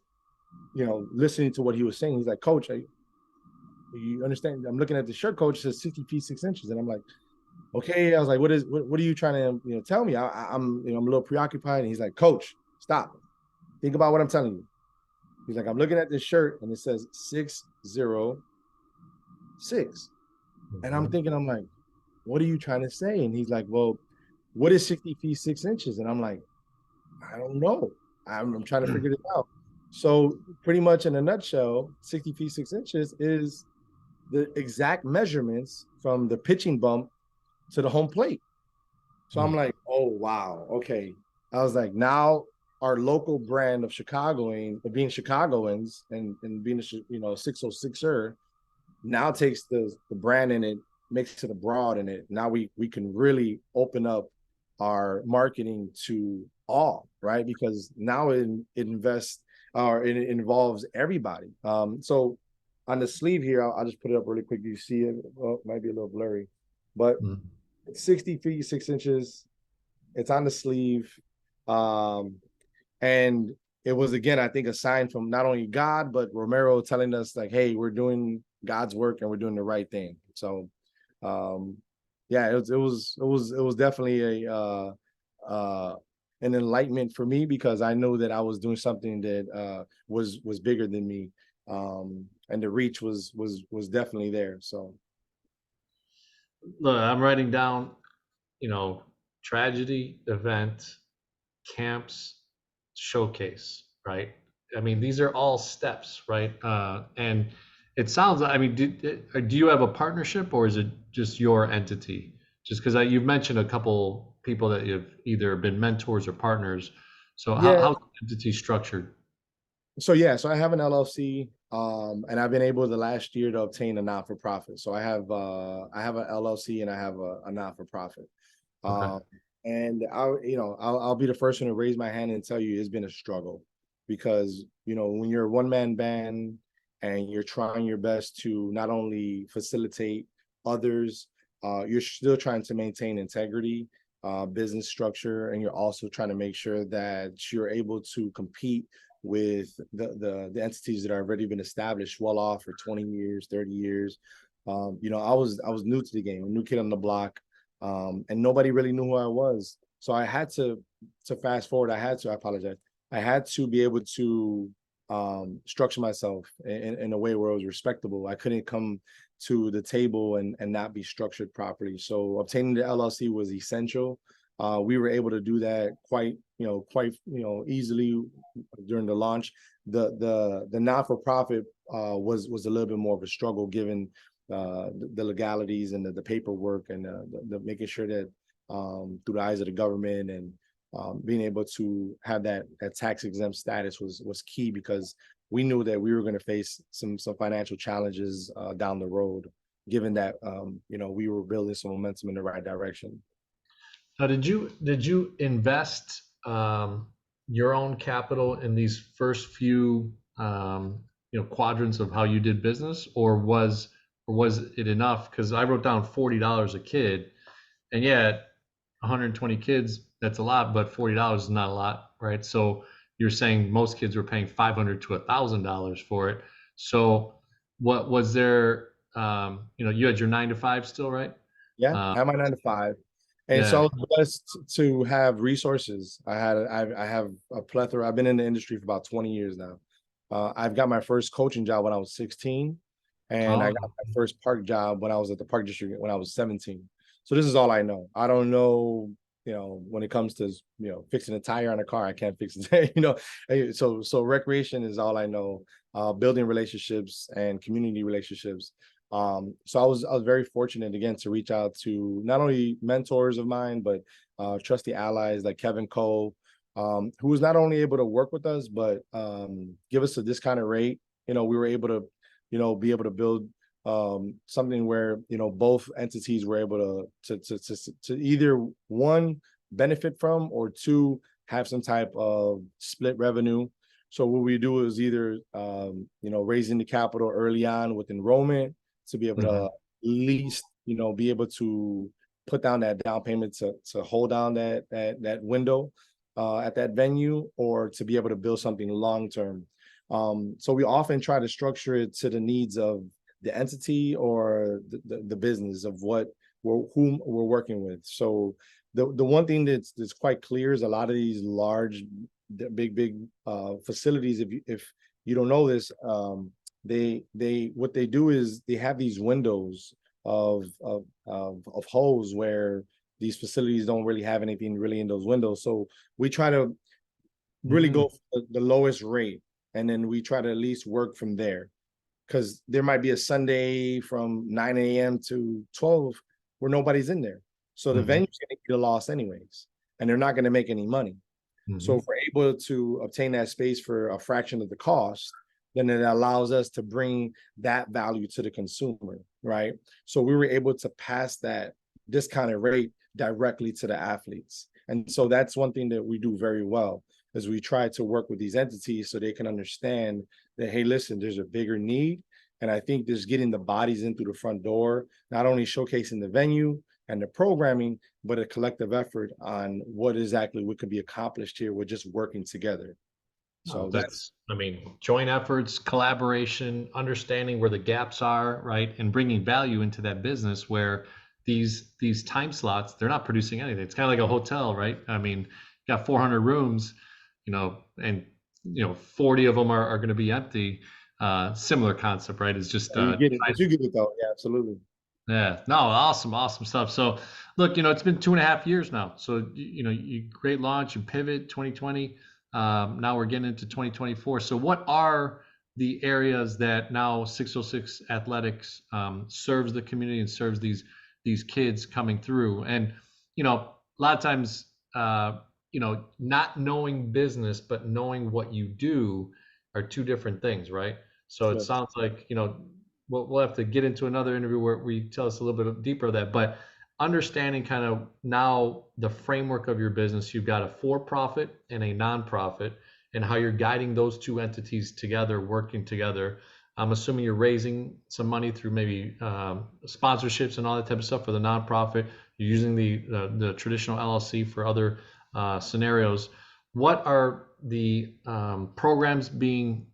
listening to what he was saying. He's like, "Coach, you understand? I'm looking at the shirt, Coach. It says 60 feet 6 inches." And I'm like, "Okay." I was like, what are you trying to, tell me? I'm a little preoccupied. And he's like, "Coach, stop. Think about what I'm telling you." He's like, "I'm looking at this shirt and it says 606." And I'm thinking, I'm like, "What are you trying to say?" And he's like, "Well, what is 60 feet 6 inches?" And I'm like, "I don't know. I'm trying to figure it out." So pretty much in a nutshell, 60 feet 6 inches is the exact measurements from the pitching bump to the home plate. So I'm like, "Oh, wow. Okay." I was like, now our local brand of being Chicagoans and being a 606er now takes the brand and it makes it abroad, and it now we can really open up our marketing to all, right? Because now it invests, or it involves everybody. So on the sleeve here, I'll just put it up really quick. You see it? Well, it might be a little blurry, but Mm. it's 60 feet 6 inches. It's on the sleeve. Um, and it was, again, I think, a sign from not only God but Romero telling us, like, hey, we're doing God's work and we're doing the right thing. So yeah, it was definitely a an enlightenment for me, because I know that I was doing something that was bigger than me. And the reach was definitely there. So Look, I'm writing down, you know, tragedy, event, camps, showcase, right? I mean, these are all steps, right? And it sounds like, I mean, do you have a partnership, or is it just your entity? Just because you've mentioned a couple people that you've either been mentors or partners. So yeah, how's the entity structured? so I have an LLC, and I've been able the last year to obtain a not-for-profit. So I have an LLC and I have a not-for-profit. Okay. Um, and I'll be the first one to raise my hand and tell you it's been a struggle, because when you're a one-man band and you're trying your best to not only facilitate others, you're still trying to maintain integrity, business structure, and you're also trying to make sure that you're able to compete with the entities that have already been established well off for 20 years, 30 years. I was new to the game, a new kid on the block, and nobody really knew who I was. So I had to fast forward. I apologize. I had to be able to structure myself in a way where it was respectable. I couldn't come to the table and not be structured properly. So obtaining the LLC was essential. We were able to do that quite easily during the launch. The not-for-profit was a little bit more of a struggle, given the legalities and the paperwork, and the making sure that through the eyes of the government, and being able to have that tax exempt status was key, because we knew that we were going to face some financial challenges down the road, given that we were building some momentum in the right direction. Now, did you invest your own capital in these first few quadrants of how you did business, or was it enough? Because I wrote down $40 a kid, and yeah, 120 kids, that's a lot, but $40 is not a lot, right? So you're saying most kids were paying 500 to $1,000 for it. So what was there? You had your 9 to 5 still, right? Yeah, Uh, I have my 9 to 5. And so I yeah. was blessed to have resources. I have a plethora. I've been in the industry for about 20 years now. I've got my first coaching job when I was 16, And I got Oh, my first park job when I was at the park district when I was 17. So this is all I know. I don't know, when it comes to, fixing a tire on a car, I can't fix it. So recreation is all I know. Building relationships and community relationships. So I was very fortunate again to reach out to not only mentors of mine, but trusty allies like Kevin Cole, who was not only able to work with us, but give us a discounted rate. We were able to, be able to build something where both entities were able to either one benefit from, or two have some type of split revenue. So what we do is either raising the capital early on with enrollment to be able to mhm. at least be able to put down that down payment to hold down that window at that venue, or to be able to build something long term. So we often try to structure it to the needs of the entity or the business of whom we're working with. So the one thing that's quite clear is a lot of these large, big facilities. If you don't know this, they what they do is they have these windows of holes where these facilities don't really have anything really in those windows. So we try to really Mm, go for the lowest rate, and then we try to at least work from there, because there might be a Sunday from 9 a.m. to 12 where nobody's in there. So the mhm, venue's going to get a loss anyways, and they're not going to make any money. So mhm. if we're able to obtain that space for a fraction of the cost, then it allows us to bring that value to the consumer, right? So we were able to pass that discounted rate directly to the athletes. And so that's one thing that we do very well, is we try to work with these entities so they can understand that, hey, listen, there's a bigger need. And I think just getting the bodies in through the front door, not only showcasing the venue and the programming, but a collective effort on what exactly what could be accomplished here with just working together. Oh, So that's that's, I mean, joint efforts, collaboration, understanding where the gaps are, right? And bringing value into that business where these time slots, they're not producing anything. It's kind of like a hotel, right? I mean, you got 400 rooms, and 40 of them are going to be empty. Similar concept, right? It's just you get it, but you get it though. Yeah, absolutely. yeah, no, awesome, awesome stuff. So, look, it's been 2.5 years now. So, you great launch, you pivot 2020. Now we're getting into 2024. So, what are the areas that now 606 Athletics serves the community and serves these kids coming through? And a lot of times, not knowing business but knowing what you do are two different things, right? So it Yes. sounds like we'll have to get into another interview where we tell us a little bit deeper of that. But understanding kind of now the framework of your business, you've got a for-profit and a nonprofit, and how you're guiding those two entities together, working together. I'm assuming you're raising some money through maybe sponsorships and all that type of stuff for the nonprofit. You're using the traditional LLC for other scenarios. What are the programs being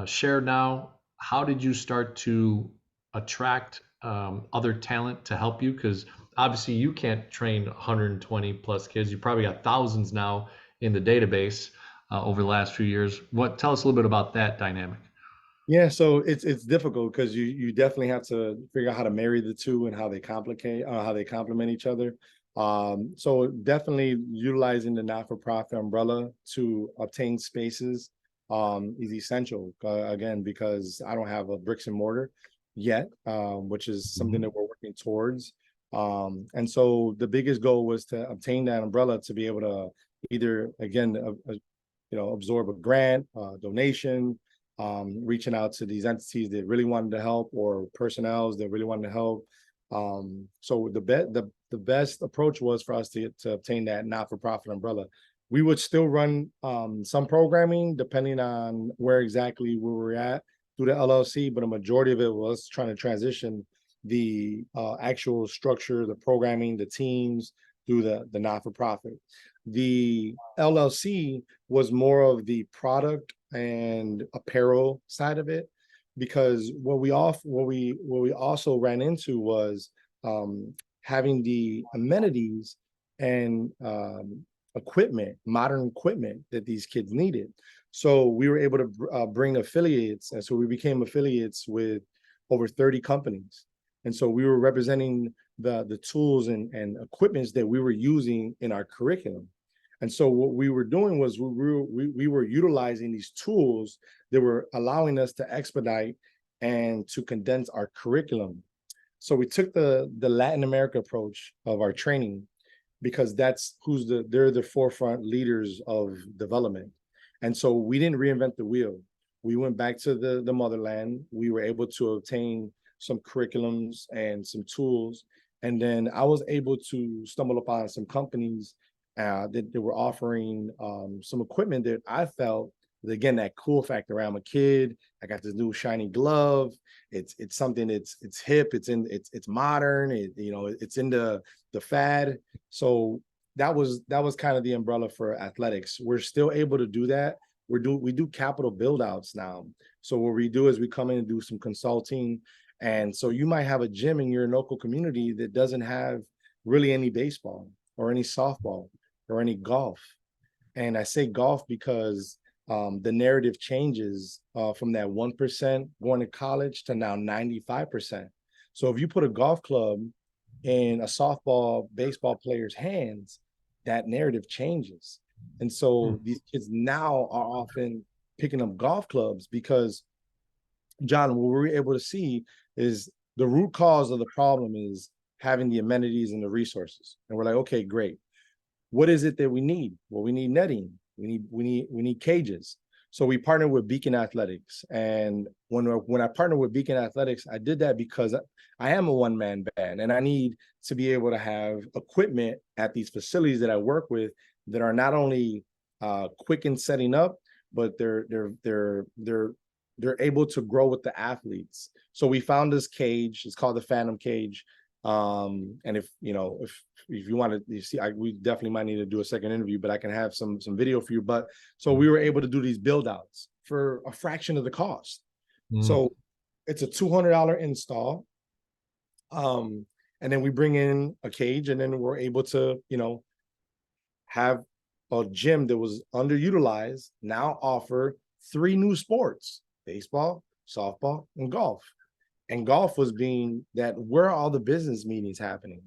shared now? How did you start to attract other talent to help you? Because obviously you can't train 120 plus kids. You probably got thousands now in the database over the last few years. Tell us a little bit about that dynamic. Yeah, so it's difficult because you definitely have to figure out how to marry the two and how they complement each other. So definitely utilizing the not-for-profit umbrella to obtain spaces is essential. Again, because I don't have a bricks and mortar yet, which is something Mhm. that we're working towards. And so the biggest goal was to obtain that umbrella to be able to either again, absorb a grant, donation, reaching out to these entities that really wanted to help, or personnel that really wanted to help. So the best approach was for us to obtain that not-for-profit umbrella. We would still run some programming depending on where exactly we were at through the LLC, but a majority of it was trying to transition the actual structure, the programming, the teams through the not-for-profit. The LLC was more of the product and apparel side of it, because what we also ran into was having the amenities and modern equipment that these kids needed. So we were able to bring affiliates, and so we became affiliates with over 30 companies. And so we were representing the tools and equipments that we were using in our curriculum. And so what we were doing was we were utilizing these tools that were allowing us to expedite and to condense our curriculum. So we took the Latin America approach of our training, because that's they're the forefront leaders of development. And so we didn't reinvent the wheel. We went back to the motherland. We were able to obtain some curriculums and some tools. And then I was able to stumble upon some companies that were offering some equipment that I felt, again, that cool factor. I'm a kid. I got this new shiny glove. It's something it's hip. It's modern. It's in the fad. So that was kind of the umbrella for athletics. We're still able to do that. We do capital build outs now. So what we do is we come in and do some consulting. And so you might have a gym in your local community that doesn't have really any baseball or any softball or any golf. And I say golf because the narrative changes from that 1% going to college to now 95%. So if you put a golf club in a softball, baseball player's hands, that narrative changes. And so these kids now are often picking up golf clubs because, John, what we're able to see is the root cause of the problem is having the amenities and the resources. And we're like, okay, great. What is it that we need? Well, we need netting. We need cages. So we partnered with Beacon Athletics. And when I partnered with Beacon Athletics, I did that because I am a one-man band and I need to be able to have equipment at these facilities that I work with that are not only quick in setting up, but they're able to grow with the athletes. So we found this cage. It's called the Phantom Cage. And if you want to, you see, we definitely might need to do a second interview, but I can have some video for you. But so we were able to do these build outs for a fraction of the cost. So it's a $200 install. And then we bring in a cage, and then we're able to, have a gym that was underutilized now offer 3 new sports: baseball, softball, and golf. And golf was being that, where are all the business meetings happening?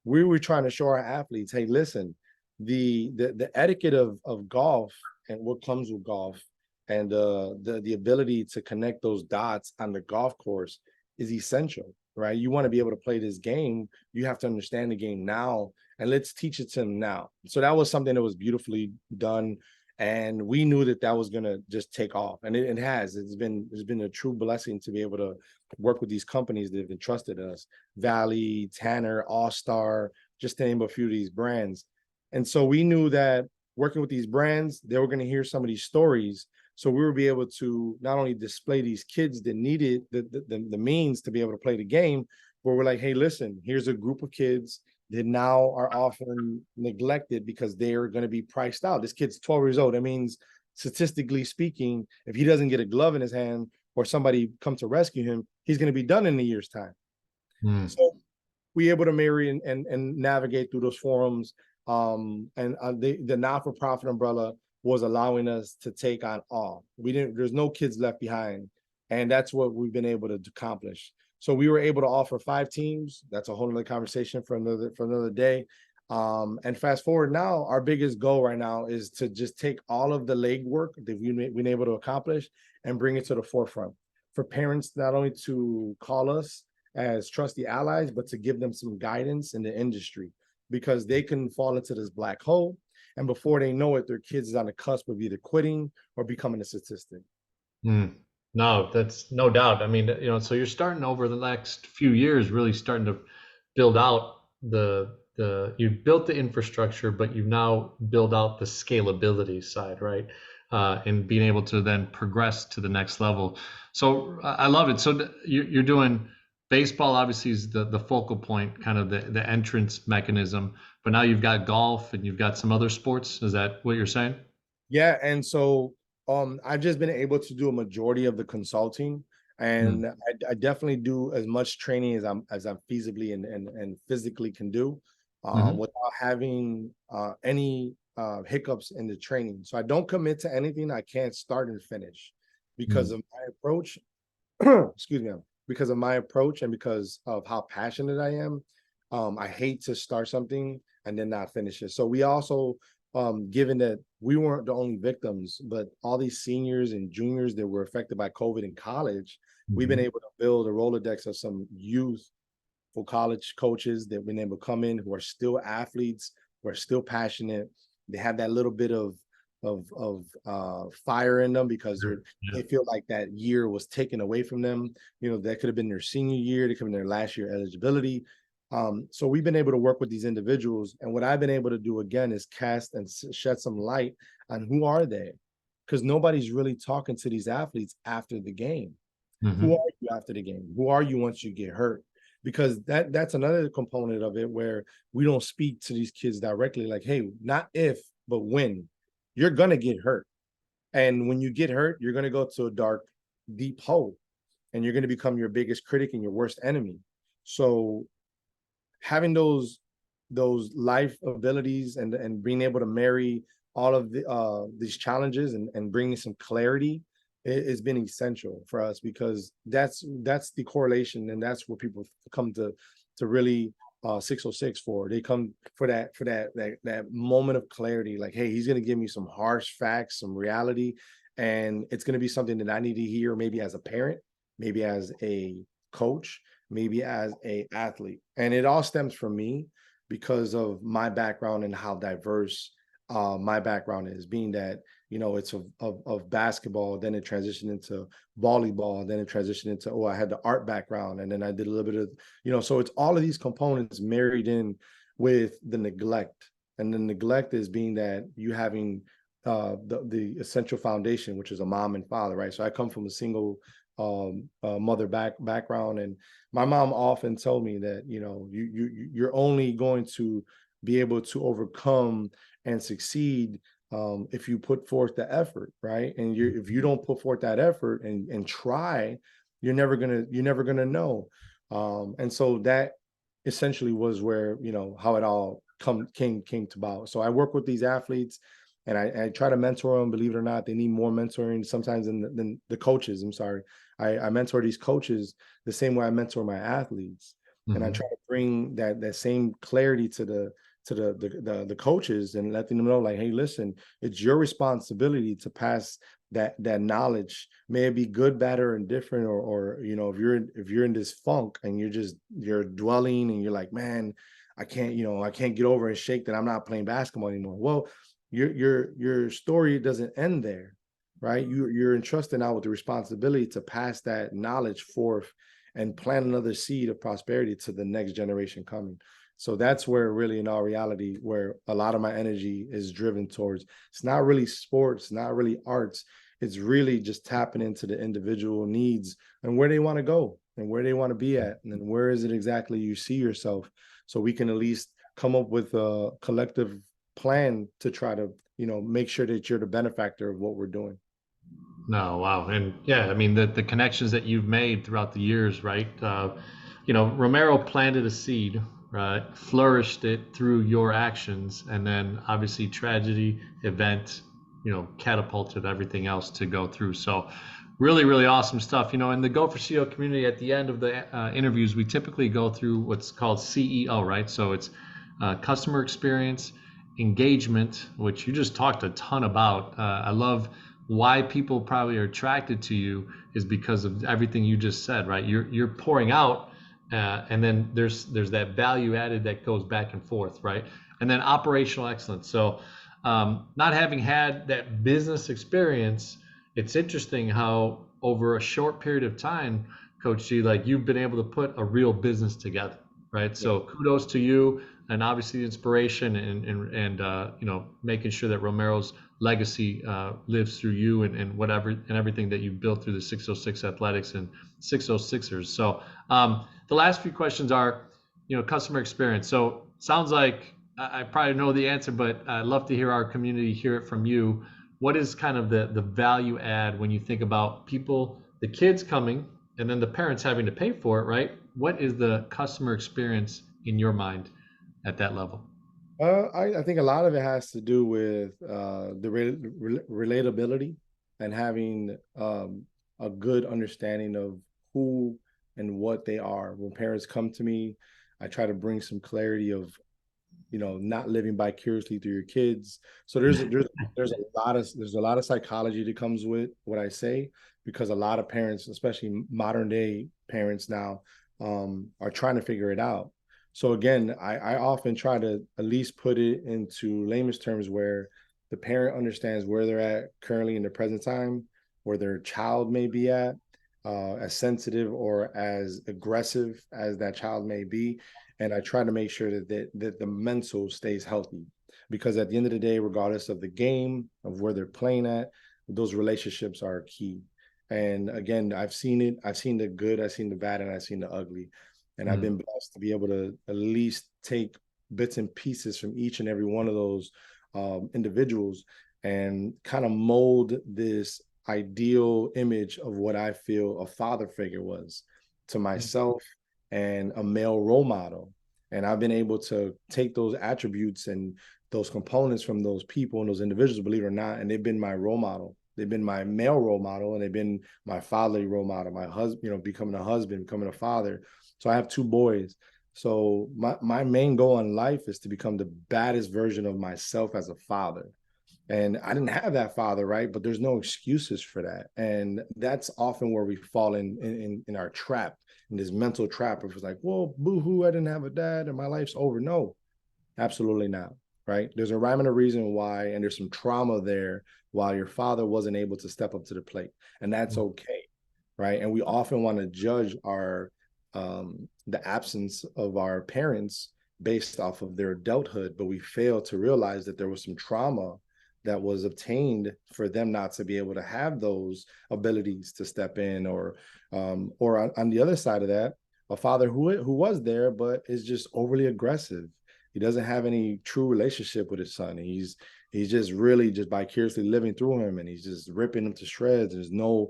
We were trying to show our athletes, hey, listen, the etiquette of golf and what comes with golf and the ability to connect those dots on the golf course is essential, right? You want to be able to play this game, you have to understand the game now, and let's teach it to them now. So that was something that was beautifully done. And we knew that was going to just take off. And it has. It's been a true blessing to be able to work with these companies that have entrusted us. Valley, Tanner, All-Star, just to name a few of these brands. And so we knew that working with these brands, they were going to hear some of these stories. So we would be able to not only display these kids that needed the means to be able to play the game, but we're like, hey, listen, here's a group of kids that now are often neglected because they're going to be priced out. This kid's 12 years old. That means, statistically speaking, if he doesn't get a glove in his hand or somebody come to rescue him, he's going to be done in a year's time. So we able to marry and navigate through those forums. And the not-for-profit umbrella was allowing us to take on all. There's no kids left behind. And that's what we've been able to accomplish. So we were able to offer 5 teams. That's a whole other conversation for another day. And fast forward now, our biggest goal right now is to just take all of the legwork that we've been able to accomplish and bring it to the forefront for parents, not only to call us as trusty allies, but to give them some guidance in the industry, because they can fall into this black hole. And before they know it, their kids is on the cusp of either quitting or becoming a statistic. No, that's no doubt. I mean, so you're starting over the next few years, really starting to build out you built the infrastructure, but you've now built out the scalability side, right? And being able to then progress to the next level. So I love it. So you're doing baseball, obviously, is the focal point, kind of the entrance mechanism, but now you've got golf and you've got some other sports. Is that what you're saying? Yeah, and so I've just been able to do a majority of the consulting, and I definitely do as much training as I'm feasibly and physically can do, without having any hiccups in the training. So I don't commit to anything I can't start and finish because of my approach. Excuse me. because of my approach and because of how passionate I am, I hate to start something and then not finish it. So we also, given that we weren't the only victims, but all these seniors and juniors that were affected by COVID in college, we've been Hmm. able to build a Rolodex of some youth for college coaches that have been able to come in who are still athletes, who are still passionate. They have that little bit of fire in them because Yeah. they feel like that year was taken away from them. You know, that could have been their senior year, they could have been their last year eligibility. So we've been able to work with these individuals, and what I've been able to do again is cast and shed some light on who are they, because nobody's really talking to these athletes after the game. Who Hmm. are you after the game? Who are you once you get hurt? Because that's another component of it where we don't speak to these kids directly, like, hey, not if, but when. You're gonna get hurt. And when you get hurt, you're gonna go to a dark, deep hole, and you're gonna become your biggest critic and your worst enemy. So having those life abilities and being able to marry all of these challenges and bringing some clarity has been essential for us, because that's the correlation, and that's where people come to really 606 for. They come for that moment of clarity, like, hey, he's going to give me some harsh facts, some reality, and it's going to be something that I need to hear, maybe as a parent, maybe as a coach, maybe as a athlete. And it all stems from me because of my background and how diverse my background is, being that, you know, it's of basketball, then it transitioned into volleyball, then it transitioned into, oh, I had the art background, and then I did a little bit of, you know, so it's all of these components married in with the neglect. And the neglect is being that you having the essential foundation, which is a mom and father, right? So I come from a single mother background, and my mom often told me that, you know, you're only going to be able to overcome and succeed if you put forth the effort, right? And if you don't put forth that effort and try, you're never gonna know. And so that essentially was where, you know, how it all came to about. So I work with these athletes, and I try to mentor them. Believe it or not, they need more mentoring sometimes than the coaches. I'm sorry. I mentor these coaches the same way I mentor my athletes, and I try Hmm. to bring that same clarity to the coaches, and letting them know, like, hey, listen, it's your responsibility to pass that knowledge. May it be good, bad, or indifferent, or you know, if you're in this funk and you're dwelling and you're like, man, I can't get over and shake that I'm not playing basketball anymore. Well, your story doesn't end there, right? You're entrusted now with the responsibility to pass that knowledge forth and plant another seed of prosperity to the next generation coming. So that's where really, in all reality, where a lot of my energy is driven towards. It's not really sports, not really arts. It's really just tapping into the individual needs and where they want to go and where they want to be at, and then where is it exactly you see yourself, so we can at least come up with a collective plan to try to, you know, make sure that you're the benefactor of what we're doing. No, wow. And yeah, I mean, the connections that you've made throughout the years, right? You know, Romero planted a seed, right? Flourished it through your actions. And then obviously tragedy, event, you know, catapulted everything else to go through. So really, really awesome stuff. You know, in the Go for CEO community, at the end of the interviews, we typically go through what's called CEO, right? So it's customer experience, engagement, which you just talked a ton about. I love why people probably are attracted to you is because of everything you just said, right? You're pouring out, and then there's that value added that goes back and forth, right? And then operational excellence. So, not having had that business experience, it's interesting how over a short period of time, Coach G, like you've been able to put a real business together, right? Yeah. So kudos to you, and obviously the inspiration and you know, making sure that Romero's legacy lives through you and whatever and everything that you've built through the 606 Athletics and 606ers. So the last few questions are, you know, customer experience. So sounds like I probably know the answer, but I'd love to hear our community hear it from you. What is kind of the value add when you think about people, the kids coming, and then the parents having to pay for it, right? What is the customer experience in your mind at that level? I think a lot of it has to do with the relatability and having a good understanding of who and what they are. When parents come to me, I try to bring some clarity of, not living vicariously through your kids. So there's a lot of psychology that comes with what I say, because a lot of parents, especially modern day parents now, are trying to figure it out. So again, I often try to at least put it into layman's terms where the parent understands where they're at currently in the present time, where their child may be at, as sensitive or as aggressive as that child may be, and I try to make sure that the mental stays healthy, because at the end of the day, regardless of the game, of where they're playing at, those relationships are key. And again, I've seen it. I've seen the good, I've seen the bad, and I've seen the ugly. And I've been Mm. blessed to be able to at least take bits and pieces from each and every one of those individuals and kind of mold this ideal image of what I feel a father figure was to myself and a male role model. And I've been able to take those attributes and those components from those people and those individuals, believe it or not, and they've been my role model. They've been my male role model, and they've been my fatherly role model, my husband, becoming a husband, becoming a father. So I have two boys. So my main goal in life is to become the baddest version of myself as a father. And I didn't have that father, right? But there's no excuses for that. And that's often where we fall in our trap, in this mental trap of it's like, well, boo-hoo, I didn't have a dad and my life's over. No, absolutely not. Right. There's a rhyme and a reason why, and there's some trauma there while your father wasn't able to step up to the plate. And that's okay. Right. And we often want to judge the absence of our parents based off of their adulthood, but we fail to realize that there was some trauma that was obtained for them not to be able to have those abilities to step in, or on the other side of that, a father who was there but is just overly aggressive. He doesn't have any true relationship with his son. He's just really just vicariously living through him, and he's just ripping him to shreds. There's no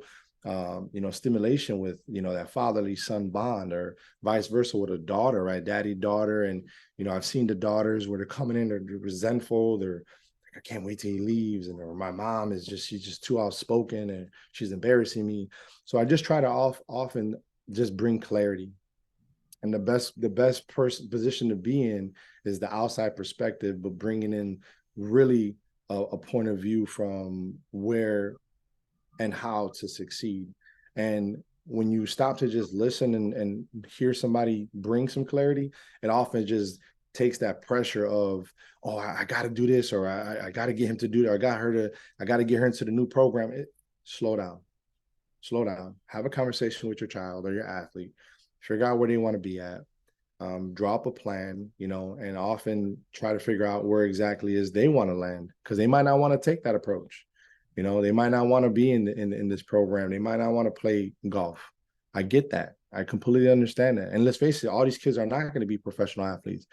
stimulation with, that fatherly son bond, or vice versa with a daughter, right? Daddy, daughter. And, I've seen the daughters where they're coming in, they're resentful. They're like, I can't wait till he leaves. And or my mom she's just too outspoken and she's embarrassing me. So I just try to often just bring clarity. And the best position to be in is the outside perspective, but bringing in really a point of view from where and how to succeed. And when you stop to just listen and hear somebody bring some clarity, it often just takes that pressure of, oh, I got to do this, or I got to get him to do that, or I got to get her into the new program. Slow down, slow down, have a conversation with your child or your athlete, figure out where they want to be at, drop a plan, and often try to figure out where exactly is they want to land, because they might not want to take that approach. They might not want to be in this program. They might not want to play golf. I get that. I completely understand that. And let's face it, all these kids are not going to be professional athletes,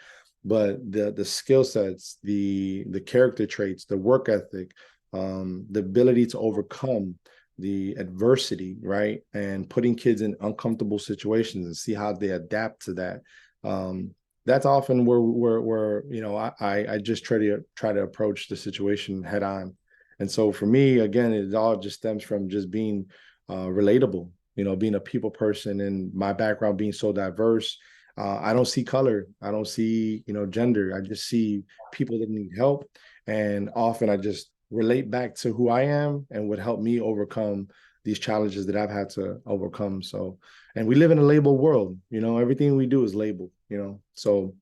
but the skill sets, the character traits, the work ethic, the ability to overcome the adversity, right, and putting kids in uncomfortable situations and see how they adapt to that. That's often where I just try to approach the situation head on. And so for me, again, it all just stems from just being relatable, being a people person, and my background being so diverse. I don't see color. I don't see, gender. I just see people that need help. And often I just relate back to who I am and would help me overcome these challenges that I've had to overcome. So, and we live in a labeled world, everything we do is labeled, so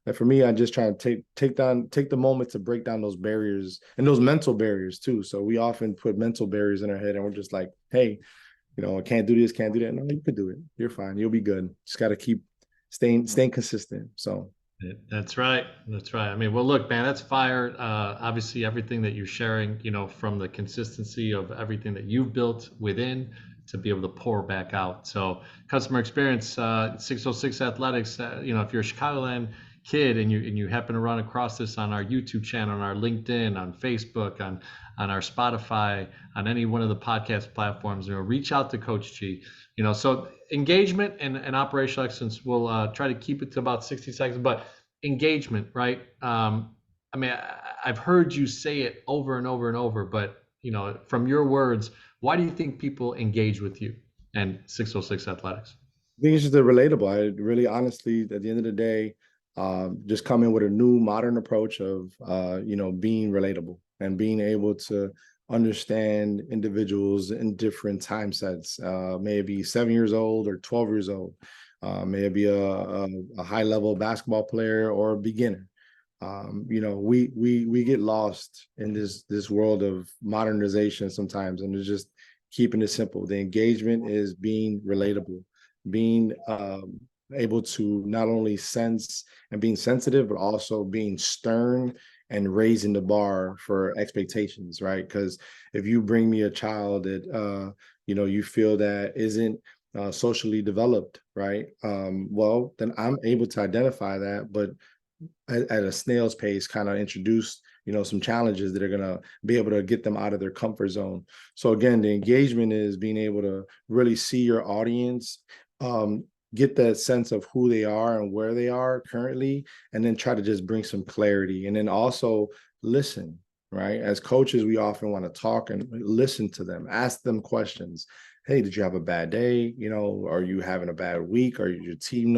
and for me, I just try to take the moment to break down those barriers and those mental barriers too. So we often put mental barriers in our head, and we're just like, hey, I can't do this, can't do that. No, you could do it. You're fine. You'll be good. Just got to keep staying consistent. So That's right. That's right. I mean, well, look, man, that's fire. Obviously, everything that you're sharing, from the consistency of everything that you've built within to be able to pour back out. So, customer experience, 606 Athletics. If you're a Chicagoland kid and you happen to run across this on our YouTube channel, on our LinkedIn, on Facebook, on our Spotify, on any one of the podcast platforms, reach out to Coach G. So engagement and operational excellence. We'll try to keep it to about 60 seconds, but engagement, right? I mean, I've heard you say it over and over and over, but from your words, why do you think people engage with you and 606 Athletics? I think it's just a relatable. I really, honestly, at the end of the day, just come in with a new modern approach of, being relatable and being able to understand individuals in different time sets. May it be 7 years old or 12 years old. May it be a high level basketball player or a beginner. We get lost in this world of modernization sometimes, and it's just keeping it simple. The engagement is being relatable, being able to not only sense and being sensitive, but also being stern and raising the bar for expectations, right? Because if you bring me a child that you feel that isn't socially developed, right? Well, then I'm able to identify that, but at a snail's pace, kind of introduce some challenges that are going to be able to get them out of their comfort zone. So again, the engagement is being able to really see your audience, get that sense of who they are and where they are currently, and then try to just bring some clarity, and then also listen. Right, as coaches, we often want to talk and listen to them, ask them questions. Hey, did you have a bad day? Are you having a bad week? Are your team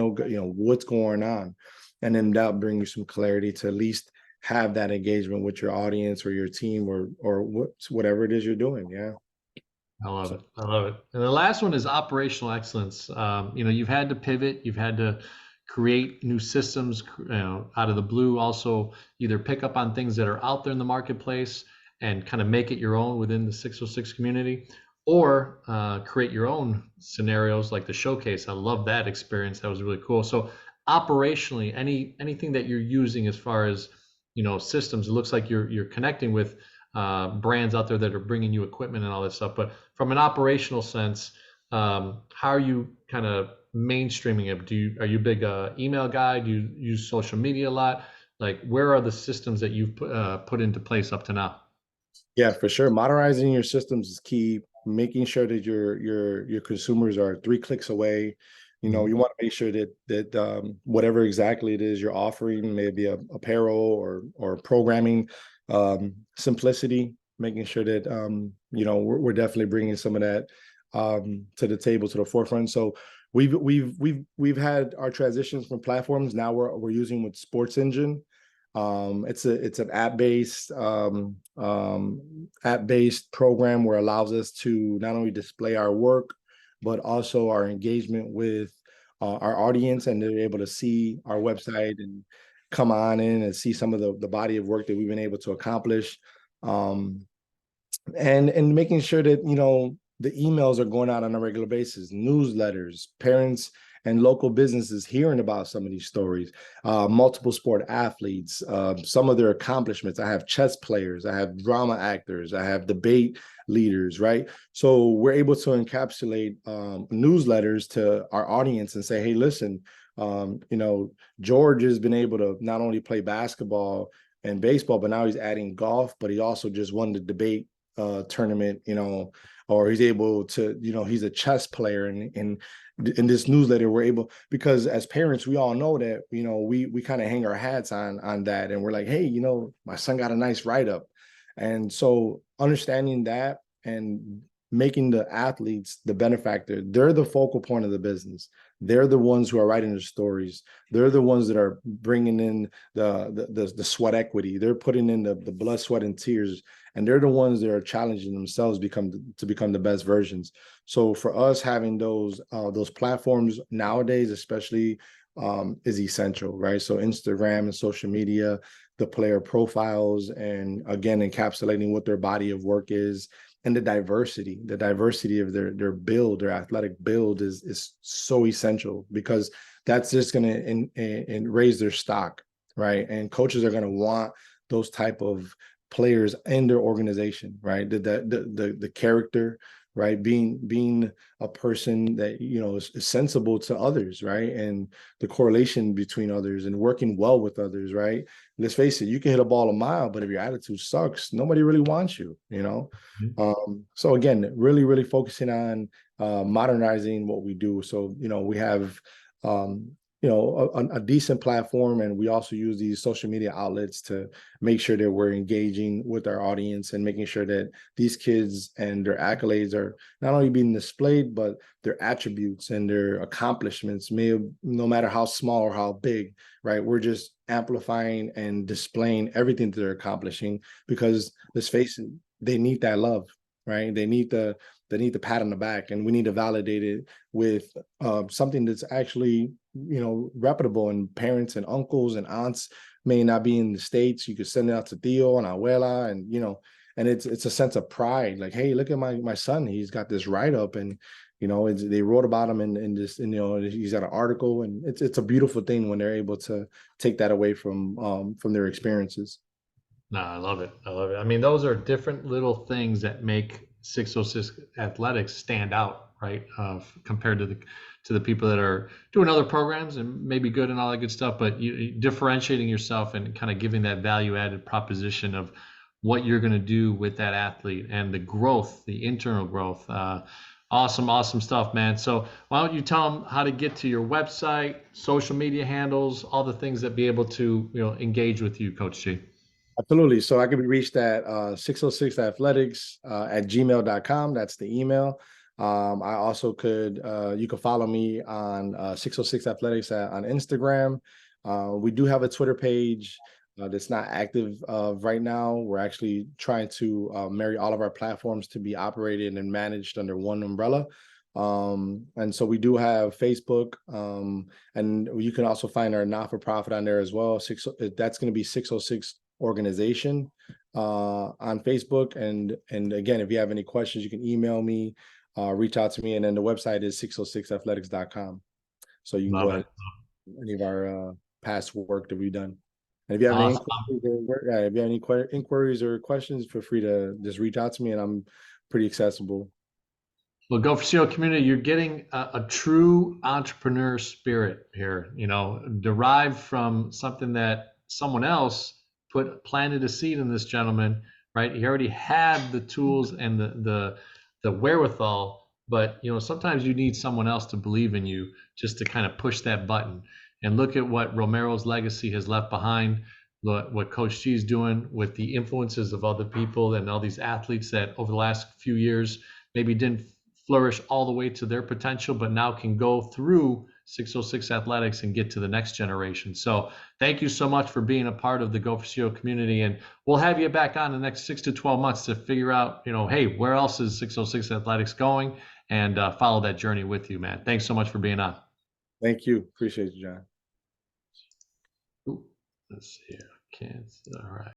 what's going on? And then that'll bring you some clarity to at least have that engagement with your audience or your team or whatever it is you're doing. Yeah. I love So it. I love it. And the last one is operational excellence. You've had to pivot, you've had to create new systems, out of the blue. Also, either pick up on things that are out there in the marketplace and kind of make it your own within the 606 community, or create your own scenarios like the showcase. I love that experience. That was really cool. So, operationally, anything that you're using as far as systems, it looks like you're connecting with brands out there that are bringing you equipment and all this stuff. But from an operational sense, how are you kind of mainstreaming it? Are you a big email guy? Do you use social media a lot? Like, where are the systems that you've put into place up to now? yeah, for sure. Modernizing your systems is key. Making sure that your consumers are 3 clicks away. Mhm. You want to make sure that whatever exactly it is you're offering, maybe a apparel or programming, simplicity. Making sure that we're definitely bringing some of that to the table, to the forefront. So we've had our transitions from platforms. Now we're using with Sports Engine. It's an app based program where it allows us to not only display our work, but also our engagement with our audience, and they're able to see our website and come on in and see some of the body of work that we've been able to accomplish. Um, and making sure that the emails are going out on a regular basis, newsletters, parents and local businesses hearing about some of these stories, multiple sport athletes, some of their accomplishments. I have chess players, I have drama actors, I have debate leaders, right? So we're able to encapsulate newsletters to our audience and say, hey, listen, George has been able to not only play basketball and baseball, but now he's adding golf, but he also just won the debate tournament, or he's able to, he's a chess player. And in this newsletter, we're able, because as parents, we all know that, we kind of hang our hats on that. And we're like, hey, my son got a nice write up. And so understanding that and making the athletes the benefactor, they're the focal point of the business. They're the ones who are writing the stories. They're the ones that are bringing in the sweat equity. They're putting in the blood, sweat, and tears, and they're the ones that are challenging themselves to become the best versions. So for us, having those platforms nowadays, especially, is essential, right? So Instagram and social media, the player profiles, and again encapsulating what their body of work is, and the diversity of their build, their athletic build is so essential, because that's just going to raise their stock, right? And coaches are going to want those type of players in their organization, right? The character, right? Being a person that is sensible to others, right? And the correlation between others and working well with others, right? Let's face it, you can hit a ball a mile, but if your attitude sucks, nobody really wants you. So again, really, really focusing on modernizing what we do. So we have a decent platform. And we also use these social media outlets to make sure that we're engaging with our audience and making sure that these kids and their accolades are not only being displayed, but their attributes and their accomplishments, no matter how small or how big, right? We're just amplifying and displaying everything that they're accomplishing, because let's face it, they need that love, right? They need the pat on the back, and we need to validate it with something that's actually, reputable. And parents and uncles and aunts may not be in the States. You could send it out to Theo and Abuela, and and it's a sense of pride. Like, hey, look at my son. He's got this write up, and they wrote about him in this, and he's got an article, and it's a beautiful thing when they're able to take that away from their experiences. No, I love it. I love it. I mean, those are different little things that make 606 athletics stand out, right? Compared to the people that are doing other programs and maybe good and all that good stuff, but you differentiating yourself and kind of giving that value added proposition of what you're going to do with that athlete and the growth, the internal growth. Awesome, awesome stuff, man. So why don't you tell them how to get to your website, social media handles, all the things that be able to engage with you, Coach G. Absolutely. So I can be reached at 606athletics at gmail.com. That's the email. I also you can follow me on 606 athletics on Instagram. We do have a Twitter page that's not active right now. We're actually trying to marry all of our platforms to be operated and managed under one umbrella. And so we do have Facebook, and you can also find our not-for-profit on there as well. That's going to be 606 organization on Facebook. And again, if you have any questions, you can email me, reach out to me. And then the website is 606athletics.com. So you can Love go it. ahead any of our past work that we've done. And if you have any Awesome. inquiries or questions, feel free to just reach out to me, and I'm pretty accessible. Well, Go for CEO community, you're getting a true entrepreneur spirit here, derived from something that someone else planted a seed in this gentleman, right? He already had the tools and the wherewithal, but sometimes you need someone else to believe in you just to kind of push that button. And look at what Romero's legacy has left behind, what Coach G is doing with the influences of other people and all these athletes that over the last few years maybe didn't flourish all the way to their potential, but now can go through 606 athletics and get to the next generation. So thank you so much for being a part of the Go for CEO community. And we'll have you back on the next 6 to 12 months to figure out, hey, where else is 606 athletics going, and follow that journey with you, man. Thanks so much for being on. Thank you. Appreciate you, John. Ooh, let's see here. All right.